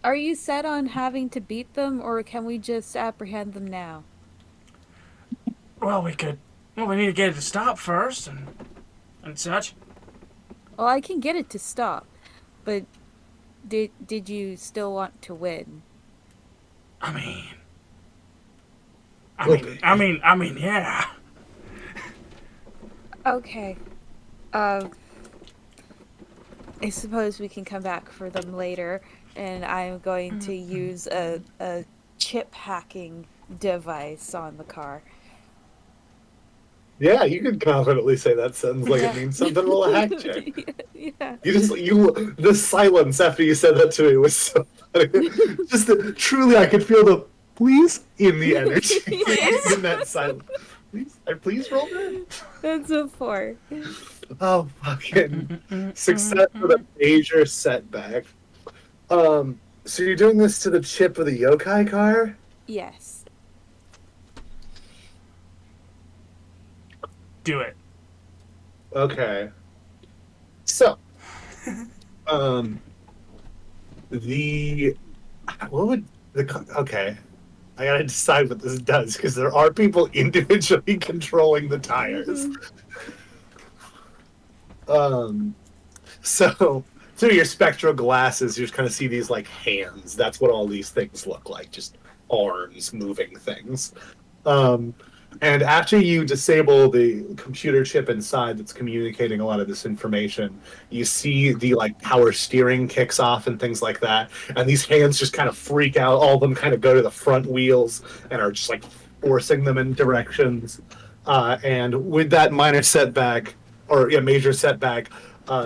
Are you set on having to beat them, or can we just apprehend them now? Well, we need to get it to stop first, and such. Well, I can get it to stop, but did you still want to win? I mean, yeah. Okay. I suppose we can come back for them later, and I'm going to use a chip hacking device on the car. Yeah, you can confidently say that sentence like it means something. Roll a hack check. Yeah. The silence after you said that to me was so funny. Truly, I could feel the please in the energy in that silence. Please roll that. That's a 4. Oh, fucking success with a major setback. So you're doing this to the chip of the yokai car? Yes. Do it. Okay. So, Okay. I gotta decide what this does, because there are people individually controlling the tires. So through your spectral glasses, you just kind of see these like hands. That's what all these things look like, just arms moving things. And after you disable the computer chip inside that's communicating a lot of this information, you see the like power steering kicks off and things like that. And these hands just kind of freak out. All of them kind of go to the front wheels and are just like forcing them in directions. And with that minor setback, or major setback,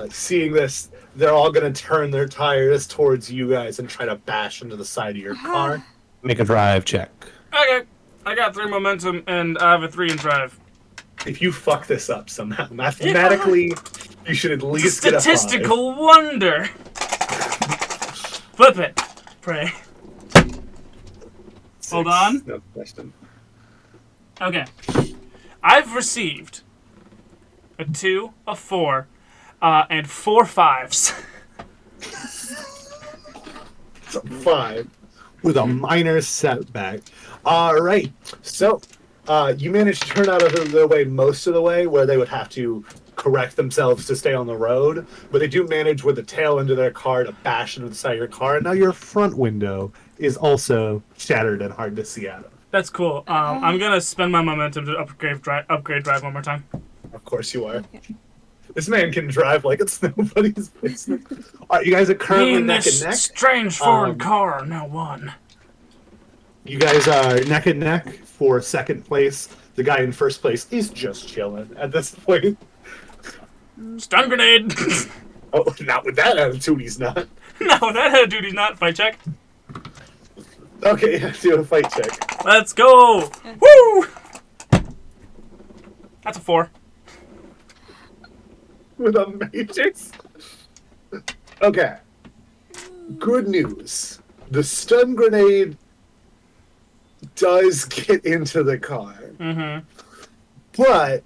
seeing this, they're all going to turn their tires towards you guys and try to bash into the side of your car. Make a drive check. Okay. I got 3 momentum, and I have a 3 in drive. If you fuck this up somehow, mathematically, you should at least get a 5. Statistical wonder. Flip it. Pray. 6. Hold on. No question. Okay. I've received a 2, a 4, and 4 5s. It's a 5 with a minor setback. All right. So you managed to turn out of the way most of the way, where they would have to correct themselves to stay on the road, but they do manage with the tail end of their car to bash into the side of your car. And now your front window is also shattered and hard to see out of. That's cool. I'm gonna spend my momentum to upgrade drive one more time. Of course you are. Okay. This man can drive like it's nobody's business. All right, you guys are currently Me and neck this and neck. strange foreign car are now one. You guys are neck and neck for second place. The guy in first place is just chilling at this point. Stun grenade! Oh, not with that attitude, he's not. No, that had a duty not. Fight check. Okay, do a fight check. Let's go! Woo! That's a 4. With a matrix. Okay. Good news. The stun grenade does get into the car. Mm-hmm. But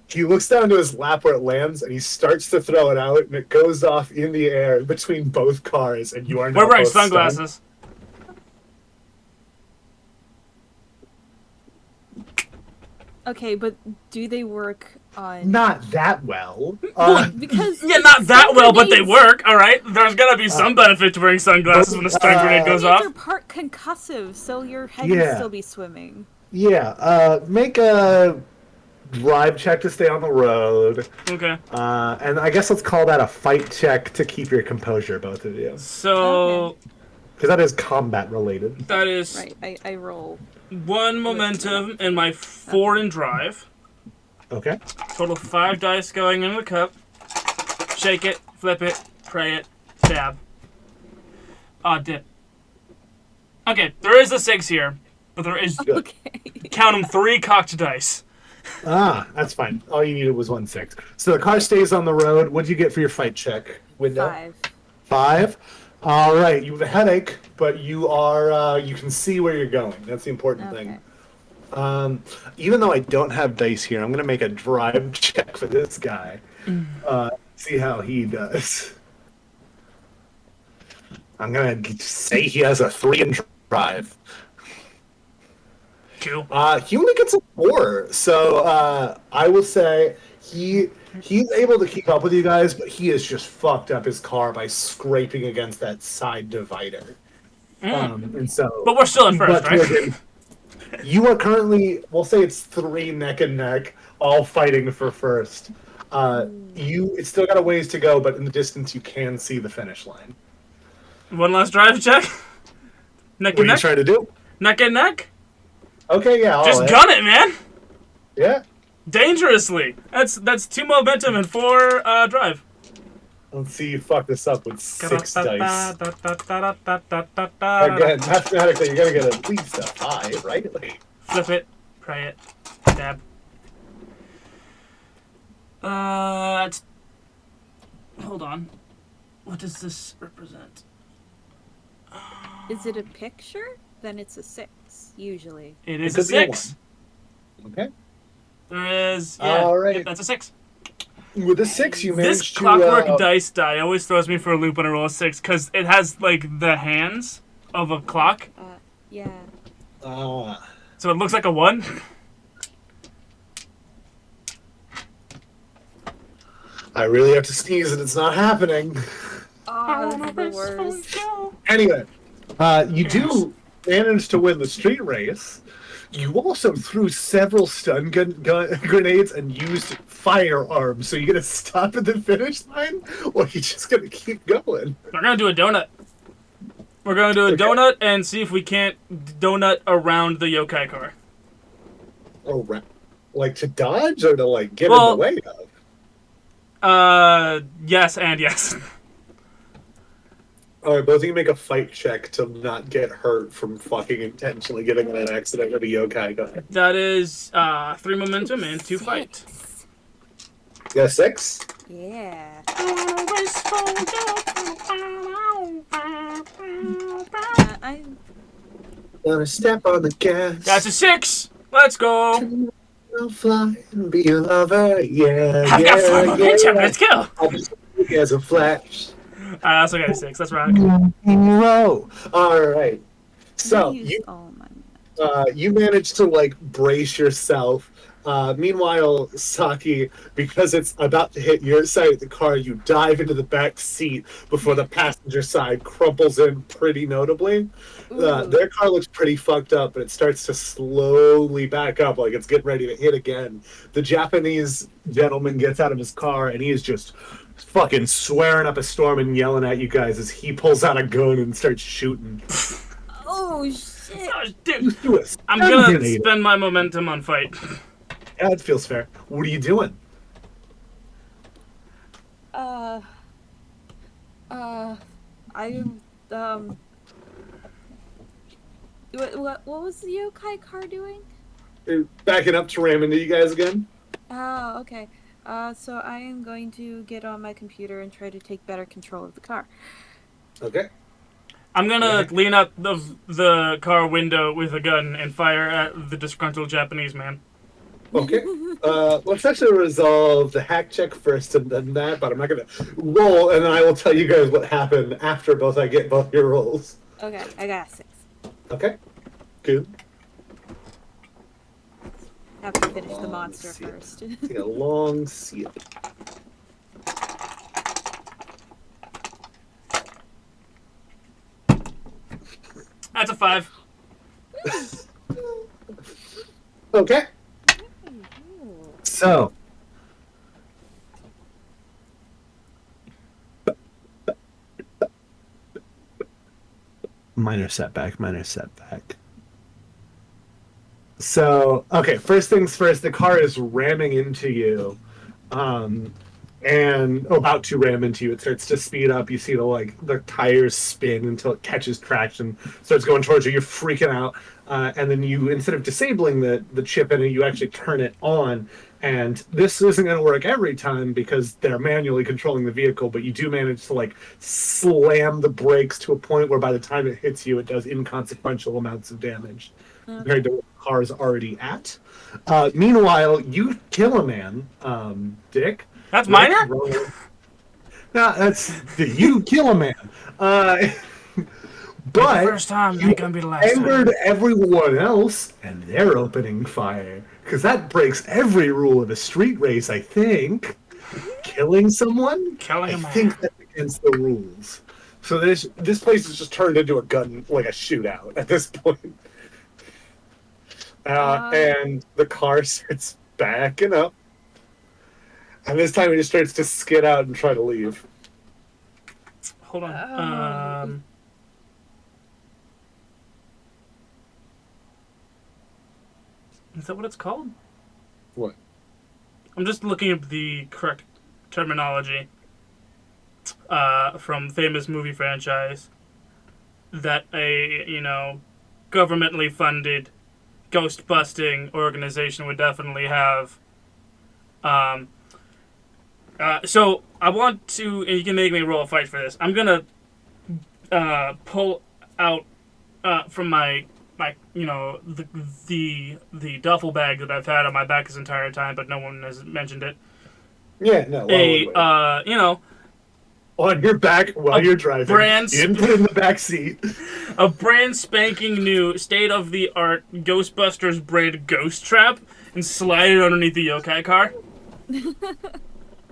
he looks down to his lap where it lands, and he starts to throw it out, and it goes off in the air between both cars, and you are now We're wearing both sunglasses. Okay, but do they work on... Not that well. Because Yeah, not that stun well, but they grenades- work, alright? There's gotta be some benefit to wearing sunglasses when a stun grenade goes Grenades off. are part concussive, so your head Yeah. can still be swimming. Yeah, make a drive check to stay on the road. Okay. And I guess let's call that a fight check to keep your composure, both of you. So, Because that is combat related. that is Right, I roll. 1 momentum and my 4 in drive. Okay. Total 5 dice going into the cup. Shake it, flip it, pray it, stab. Dip. Okay, there is a 6 here, but there is, Good. Okay. count them, 3 cocked dice. That's fine. All you needed was 1 6. So the car stays on the road. What'd you get for your fight check? Window? 5. 5? All right. You have a headache, but you are, you can see where you're going. That's the important Okay. thing. Even though I don't have dice here, I'm going to make a drive check for this guy. See how he does. I'm going to say he has a 3 in drive. Cool. He only gets a 4, so I will say he's able to keep up with you guys, but he has just fucked up his car by scraping against that side divider. And so, But we're still in first, but right? again, you are currently, we'll say it's 3 neck and neck, all fighting for first. It's still got a ways to go, but in the distance you can see the finish line. One last drive check. Neck What are and you neck. trying to do? Neck and neck. Okay, yeah, all Just right. gun it, man. Yeah. Dangerously. That's 2 momentum and 4 drive. Let's see you fuck this up with 6 dice. Again, Flip mathematically, you're gonna get at least a 5, right? Like, it, pray it, stab. Hold on. What does this represent? Is it a picture? Then it's a 6, usually. It is It a could be a 6. okay. There is. Yeah, Alright. that's a 6. With a 6, you This managed clockwork to. dice always throws me for a loop when I roll a 6 because it has like the hands of a clock, Yeah. So it looks like a 1? I really have to sneeze and it's not happening. Oh, this is the worst. Anyway, you do manage to win the street race. You also threw several stun grenades and used firearms. So you gonna stop at the finish line, or you just gonna keep going? We're gonna do a donut. We're gonna do a donut and see if we can't donut around the yokai car. Oh, like to dodge or to like get in the way of? Yes and yes. All right, both of you make a fight check to not get hurt from fucking intentionally getting in an accident with a yokai guy. That is 3 momentum and 2 fight. You got a 6? Yeah. I'm Gonna step on the gas. That's a 6. Let's go. I'll fly and be a lover. Yeah, I've got 4 momentum. Let's go. I'll just look as a flash. I also got a 6. That's right. Row. All right. So you managed to like brace yourself. Meanwhile, Saki, because it's about to hit your side of the car, you dive into the back seat before the passenger side crumples in pretty notably. Their car looks pretty fucked up, but it starts to slowly back up like it's getting ready to hit again. The Japanese gentleman gets out of his car and he is just fucking swearing up a storm and yelling at you guys as he pulls out a gun and starts shooting. Oh, shit. Oh, dude. I'm gonna spend my momentum on fight. Yeah, it feels fair. What are you doing? What was the yokai car doing? Backing up to ram into you guys again? Oh, okay. So I am going to get on my computer and try to take better control of the car. Okay. I'm gonna lean out the car window with a gun and fire at the disgruntled Japanese man. Okay. Let's actually resolve the hack check first and then that, but I'm not gonna roll, and then I will tell you guys what happened after I get both your rolls. Okay, I got a 6. Okay. Good. Have to finish the monster first. Take a long seal. That's a 5. Okay. So. Minor setback. So, okay, first things first, the car is ramming into you. And about to ram into you. It starts to speed up. You see the tires spin until it catches traction, starts going towards you. You're freaking out. And then you, instead of disabling the chip in it, you actually turn it on. And this isn't going to work every time because they're manually controlling the vehicle, but you do manage to slam the brakes to a point where by the time it hits you, it does inconsequential amounts of damage compared to what the car is already at. Meanwhile, you kill a man, Dick. That's minor? No, that's you kill a man. But the first time, ain't gonna be the last angered time. everyone else, and they're opening fire. Because that breaks every rule of a street race, I think. Killing someone? Killing a man. I think that's against the rules. So this place has just turned into a shootout at this point. And the car starts backing up. And this time it just starts to skid out and try to leave. Hold on. Is that what it's called? What? I'm just looking up the correct terminology from famous movie franchise that a, governmentally funded ghost busting organization would definitely have. So I want to, and you can make me roll a fight for this. I'm gonna pull out from my the duffel bag that I've had on my back this entire time, but no one has mentioned it. Yeah, no. on your back while you're driving. brand You didn't put it in the back seat. A brand spanking new, state-of-the-art Ghostbusters brand ghost trap and slide it underneath the yokai car.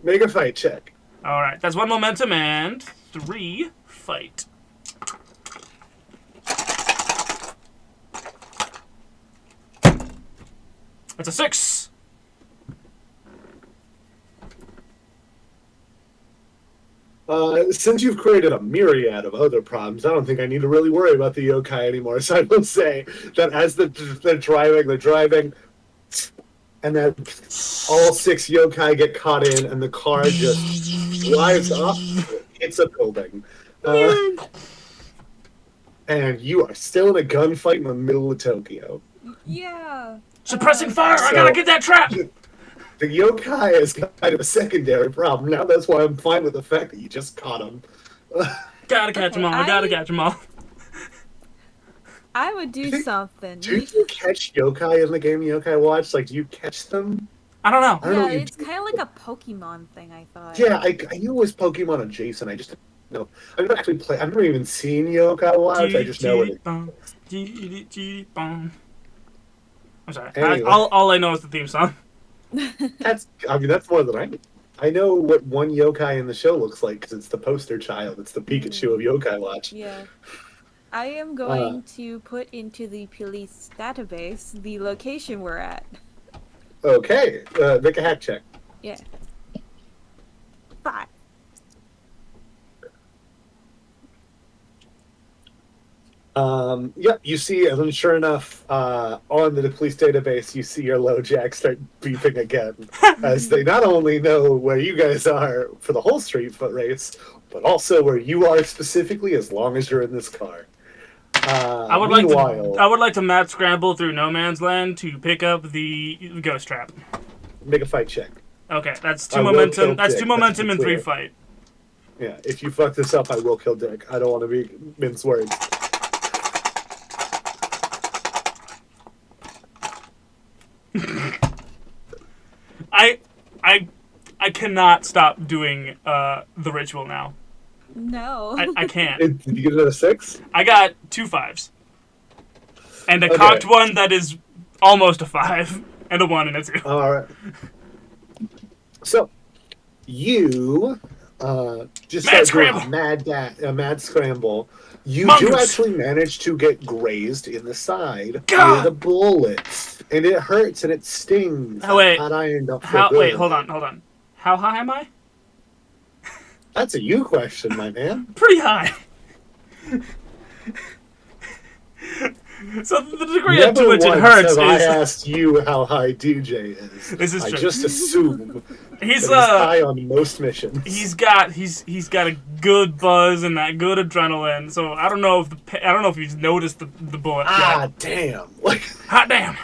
Make a fight check. Alright, that's 1 momentum and 3 fight. That's a 6. Since you've created a myriad of other problems, I don't think I need to really worry about the yokai anymore. So I will say that as they're driving, and then all 6 yokai get caught in, and the car just drives up, hits a building. And you are still in a gunfight in the middle of Tokyo. Yeah. Suppressing fire! I gotta get that trap! The yokai is kind of a secondary problem. Now that's why I'm fine with the fact that you just caught him. Gotta catch them all. I gotta catch them all. I would do something. Do you catch yokai in the game Yokai Watch? Like, do you catch them? I don't know. I don't know Yeah, what it's kind of like a Pokemon thing, I thought. Yeah, I knew it was Pokemon adjacent. I just didn't know. I've never actually played. I've never even seen Yokai Watch. I just know it. I'm sorry. Anyway. All I know is the theme song. That's more than I know. I know what one yokai in the show looks like because it's the poster child. It's the Pikachu of Yokai Watch. Yeah. I am going to put into the police database the location we're at. Okay, make a hack check. Yeah. 5. Yep, you see, and then sure enough, on the police database, you see your low jack start beeping again, as they not only know where you guys are for the whole street foot race, but also where you are specifically, as long as you're in this car. I would like to map scramble through no man's land to pick up the ghost trap. Make a fight check. Okay, that's 2 momentum. That's 2 momentum and 3 fight. Yeah, if you fuck this up, I will kill Dick. I don't want to be mince words. I cannot stop doing the ritual now. No. I can't. Did you get another 6? I got 2 5s. And a cocked one that is almost a 5. And a 1 and a 2. Alright. So, you just Mad start doing scramble. a mad scramble. You Mongoose. do actually manage to get grazed in the side God. with a bullet. And it hurts and it stings. Oh, wait. Hot iron don't feel How? good. Wait, hold on. How high am I? That's a you question, my man. Pretty high. So the degree to which it hurts is. I asked you how high DJ is. This is I true. just assume He's that he's high on most missions. He's got a good buzz and that good adrenaline. So I don't know if he's noticed the bullet. Ah, damn! Like, hot damn.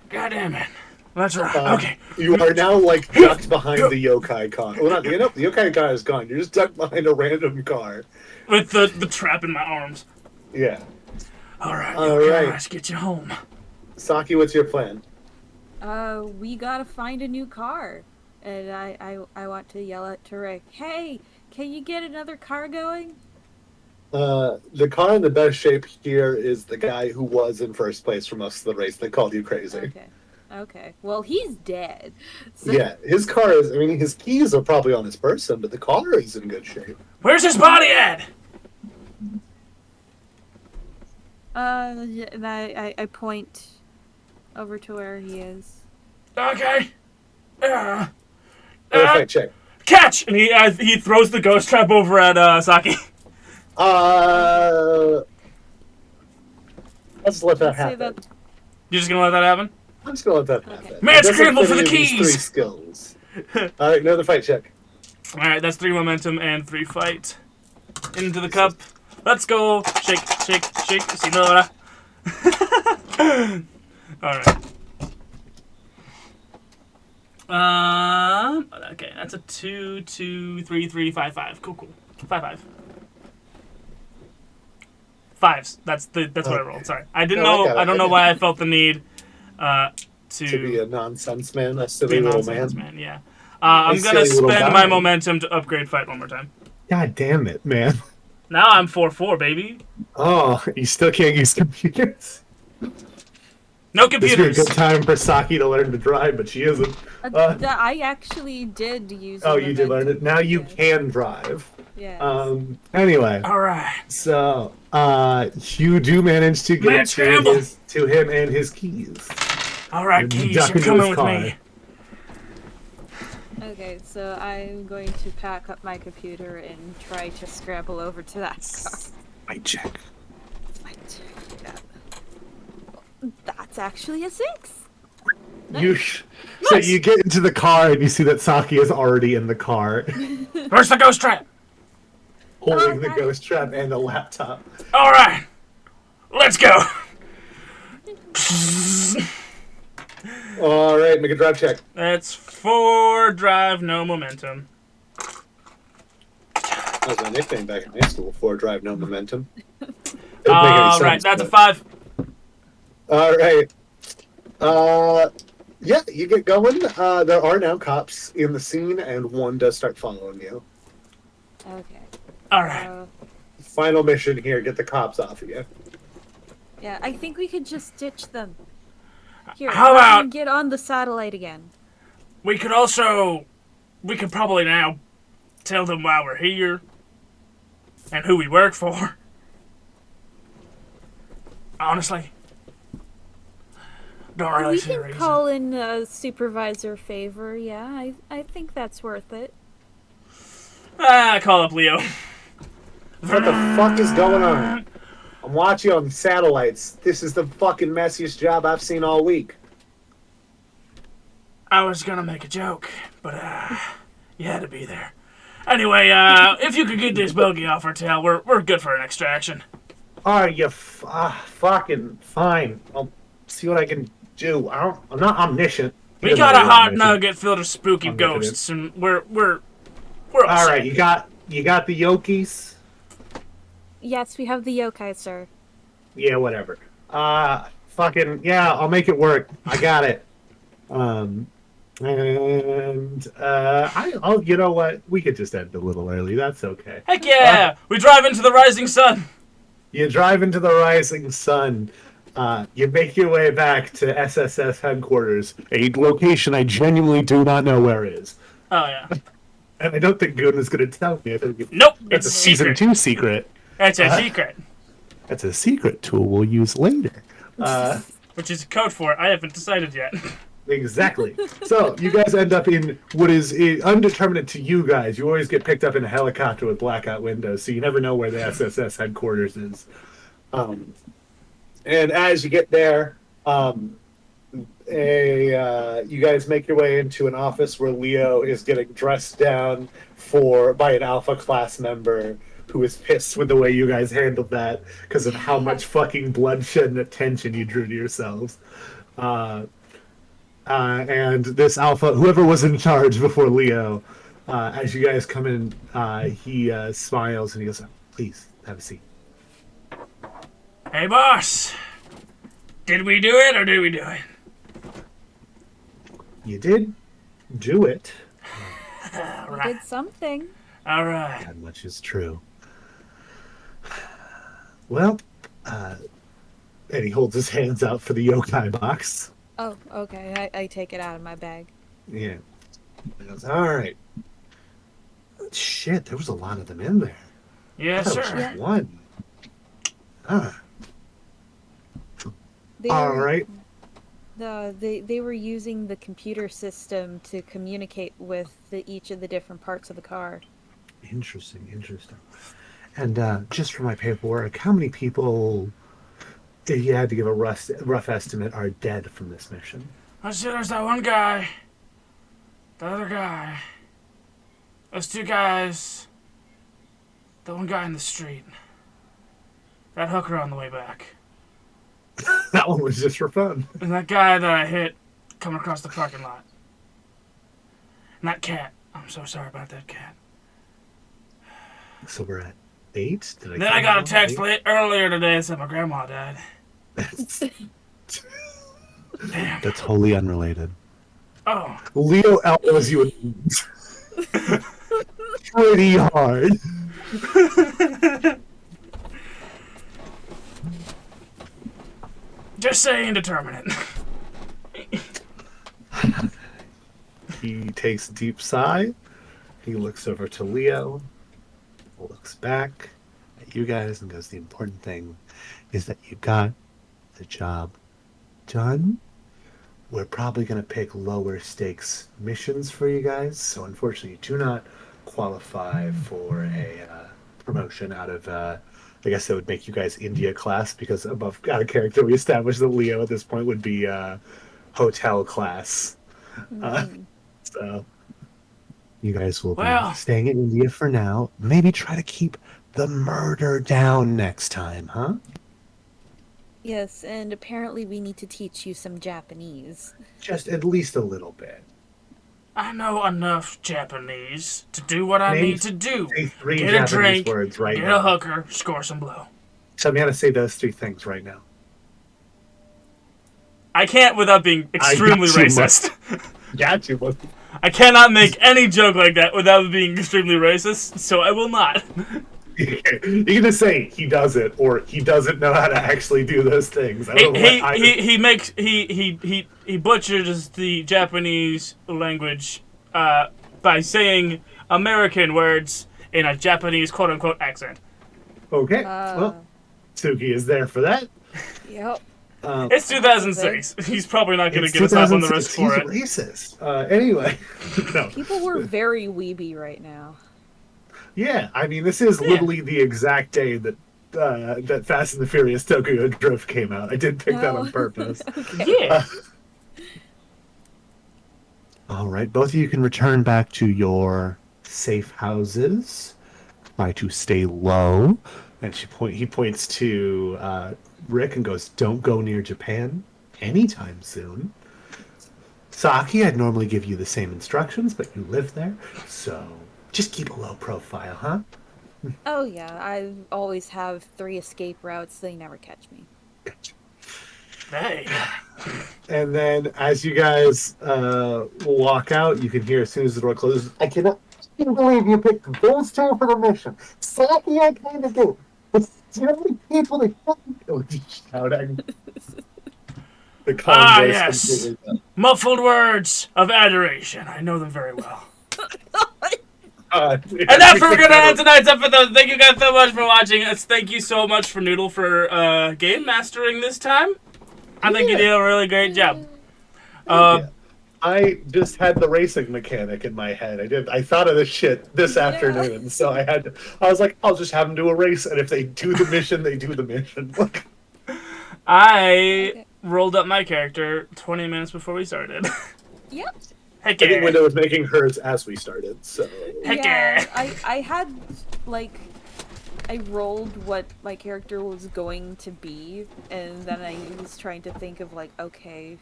God damn it. That's right. Okay. You are now like ducked behind the yokai car. Well, not the yokai car is gone. You're just ducked behind a random car with the trap in my arms. Yeah. All right. Let's get you home. Saki, what's your plan? We gotta find a new car. And I want to yell at Tarek, hey, can you get another car going? The car in the best shape here is the guy who was in first place for most of the race. They called you crazy. Okay. Well, he's dead. So... Yeah, his car is, his keys are probably on his person, but the car is in good shape. Where's his body at? And I point over to where he is. Okay. Fight check. Catch! And he throws the ghost trap over at Saki. Let's let that happen. You're just gonna let that happen? I'm just gonna let that happen. Mad scramble for the keys! 3 skills. Alright, another fight check. Alright, that's 3 momentum and 3 fight. Into the cup. Let's go. Shake, senora. Alright. Okay, that's a 2, 2, 3, 3, 5, 5. Cool. 5, 5. 5s. That's what I rolled. Sorry, I don't know why I felt the need to be a nonsense man, a be silly a little nonsense man. Yeah. I'm gonna spend my momentum to upgrade fight one more time. God damn it, man. Now I'm 4-4, baby. Oh, you still can't use computers? No This would be a computers. good time for Saki to learn to drive, but she isn't. I actually did use. Oh, you did learn it. Now you can drive. Yes. Anyway. All right. So, you do manage to get to him and his keys. All right, keys, you're coming with me. Okay, so I'm going to pack up my computer and try to scramble over to that car. Might check. That's actually a 6. Nice. So you get into the car and you see that Saki is already in the car. Where's the ghost trap? Holding the ghost trap and a laptop. All right. Let's go. All right, make a drive check. That's 4 drive, no momentum. That was my nickname back in high school, 4 drive, no momentum. All right, that's a 5. All right. Yeah, you get going. There are now cops in the scene, and one does start following you. Okay. All right. Final mission here, get the cops off of you. Yeah, I think we could just ditch them. Here, How about get on the satellite again? we could probably now tell them why we're here and who we work for. Honestly. Don't really see a We reason. can call in a supervisor favor, yeah. I think that's worth it. Call up Leo. What the fuck is going on? I'm watching on satellites. This is the fucking messiest job I've seen all week. I was gonna make a joke, but you had to be there. Anyway, if you could get this bogey off our tail, we're good for an extraction. Are you fucking fine? I'll see what I can do. I'm not omniscient. We got a hot nugget filled with spooky ghosts, and we're all right. You got the Yokis. Yes, we have the yokai, sir. Yeah, whatever. Fucking yeah, I'll make it work. I got it. I'll. You know what? We could just end a little early. That's okay. Heck yeah! We drive into the rising sun. You drive into the rising sun. You make your way back to SSS headquarters, a location I genuinely do not know where it is. Oh yeah. And I don't think Goon is going to tell me. I think Nope, it's a season secret. 2 secret. That's a secret. That's a secret tool we'll use later. Which is a code for it. I haven't decided yet. Exactly. So you guys end up in what is undetermined to you guys. You always get picked up in a helicopter with blackout windows, so you never know where the SSS headquarters is. And as you get there, you guys make your way into an office where Leo is getting dressed down by an Alpha class member who is pissed with the way you guys handled that because of how much fucking bloodshed and attention you drew to yourselves. And this Alpha, whoever was in charge before Leo, as you guys come in, he smiles and he goes, "Please, have a seat." Hey, boss. Did we do it or did we do it? You did do it. All We right. did something. All right. That much is true. Well, and he holds his hands out for the yokai box. Oh, okay. I take it out of my bag. Yeah. He goes, all right. Shit, there was a lot of them in there. Yes, That was sir. just one. Ah. They All were- right. They were using the computer system to communicate with each of the different parts of the car. Interesting. And just for my paperwork, how many people, if you had to give a rough estimate, are dead from this mission? I see there's that one guy. The other guy. Those 2 guys. The one guy in the street. That hooker on the way back. That one was just for fun. And that guy that I hit coming across the parking lot. And that cat. I'm so sorry about that cat. So we're at 8? Then I got a text earlier today that said my grandma died. Damn. That's wholly unrelated. Oh. Leo outlaws you pretty hard. Just say indeterminate. He takes a deep sigh. He looks over to Leo, looks back at you guys, and goes, the important thing is that you got the job done. We're probably going to pick lower stakes missions for you guys, so unfortunately you do not qualify for a promotion out of, I guess that would make you guys India class, because above out of character we established that Leo at this point would be hotel class. So you guys will be staying in India for now. Maybe try to keep the murder down next time, huh? Yes, and apparently we need to teach you some Japanese. Just at least a little bit. I know enough Japanese to do what I need to do. Say 3 Get Japanese a drink, words right get now. a hooker, score some blow. Tell me how to say those 3 things right now. I can't without being extremely racist. Got you, but I cannot make any joke like that without being extremely racist, so I will not. you can just say he does it, or he doesn't know how to actually do those things. He butchers the Japanese language by saying American words in a Japanese quote unquote accent. Okay, well, Suki is there for that. Yep. It's 2006. He's probably not going to get us up on the wrist for it. He's racist. Anyway, no. People were very weeby right now. Yeah, I mean, this is literally the exact day that that Fast and the Furious Tokyo Drift came out. I did pick that on purpose. Okay. Yeah. All right, both of you can return back to your safe houses. Try to stay low. And he points to Rick and goes, "Don't go near Japan anytime soon." Saki, I'd normally give you the same instructions, but you live there, so just keep a low profile, huh? Oh yeah, I always have 3 escape routes. They never catch me. Gotcha. Hey. And then as you guys walk out, you can hear as soon as the door closes, "I cannot believe you picked those 2 for the mission. Saki, I kind of do. But the only people that shouting." The Ah, yes. Muffled words of adoration. I know them very well. And that's where we're going to end tonight's episode. Thank you guys so much for watching us. Thank you so much for Noodle for game mastering this time. I think you did a really great job. I just had the racing mechanic in my head. I thought of this shit this afternoon, so I was like, I'll just have them do a race, and if they do the mission, they do the mission. I rolled up my character 20 minutes before we started. Yep. I think Window was making hers as we started, so. Yeah, I had, like, I rolled what my character was going to be, and then I was trying to think of, like, okay,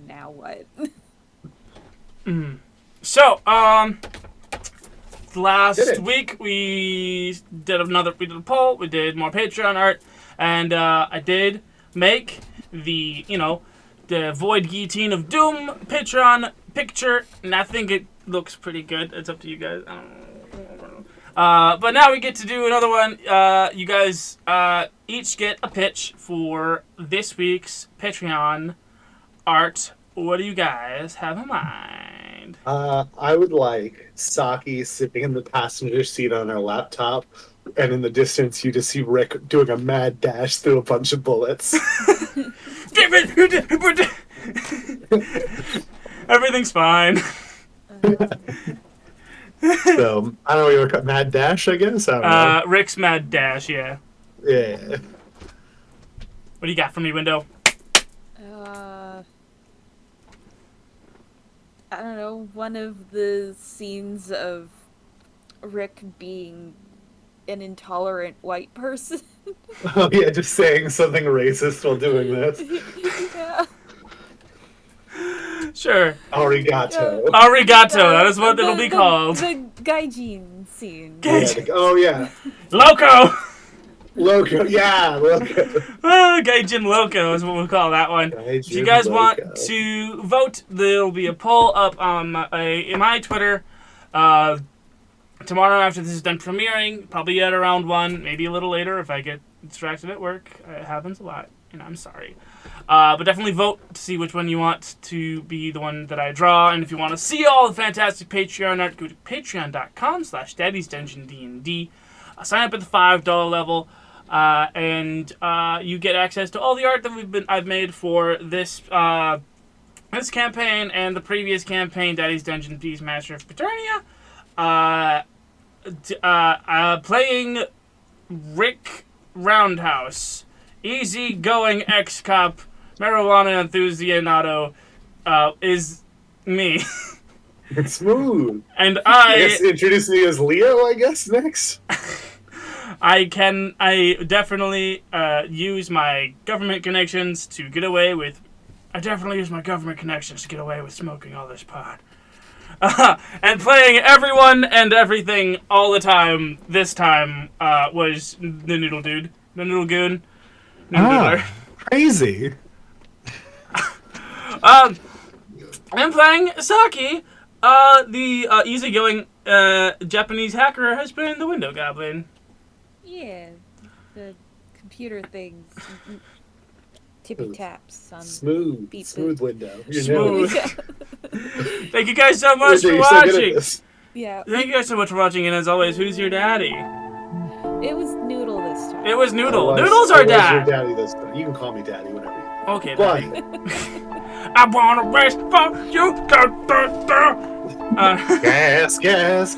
now what? So, last week we did a poll, we did more Patreon art, and I did make the Void Guillotine of Doom Patreon picture, and I think it looks pretty good. It's up to you guys. I don't know. But now we get to do another one. You guys each get a pitch for this week's Patreon art. What do you guys have in mind? I would like Saki sitting in the passenger seat on her laptop, and in the distance you just see Rick doing a mad dash through a bunch of bullets. Everything's fine. So, I don't know, you want mad dash, I guess? I don't know. Rick's mad dash, yeah. Yeah. What do you got for me, Window? I don't know, one of the scenes of Rick being an intolerant white person. Oh yeah, just saying something racist while doing this. Yeah. Sure. Arigato. Arigato, that is what it'll be called. The Gaijin scene. Oh yeah. Loco! Loco, yeah, Loco. Gaijin Loco is what we'll call that one. If you guys want to vote, there'll be a poll up on in my Twitter. tomorrow after this is done premiering, probably at around 1, maybe a little later if I get distracted at work. It happens a lot, and I'm sorry. But definitely vote to see which one you want to be the one that I draw. And if you want to see all the fantastic Patreon art, go to patreon.com/daddysdungeondnd. Sign up at the $5 level, and you get access to all the art that I've made for this this campaign and the previous campaign, Daddy's Dungeon Beast Master of Paternia. Playing Rick Roundhouse, easy-going ex-cop, marijuana aficionado, is me. It's smooth. And I guess introduce me as Leo, I guess, next. I definitely use my government connections to get away with... smoking all this pot. And playing everyone and everything all the time, this time, was the Noodle Dude. The Noodle Goon. Noodler. Crazy. I'm playing Saki, the easygoing Japanese hacker has been the Window Goblin. Yeah, the computer things. Tippy taps on Smooth window. Smooth. Thank you guys so much for watching. Yeah. Thank you guys so much for watching, and as always, who's your daddy? It was Noodle this time. It was Noodle. Noodle's our dad. Your daddy this time. You can call me daddy whenever you want. Okay, daddy. I wanna race for you. Gas. Yes.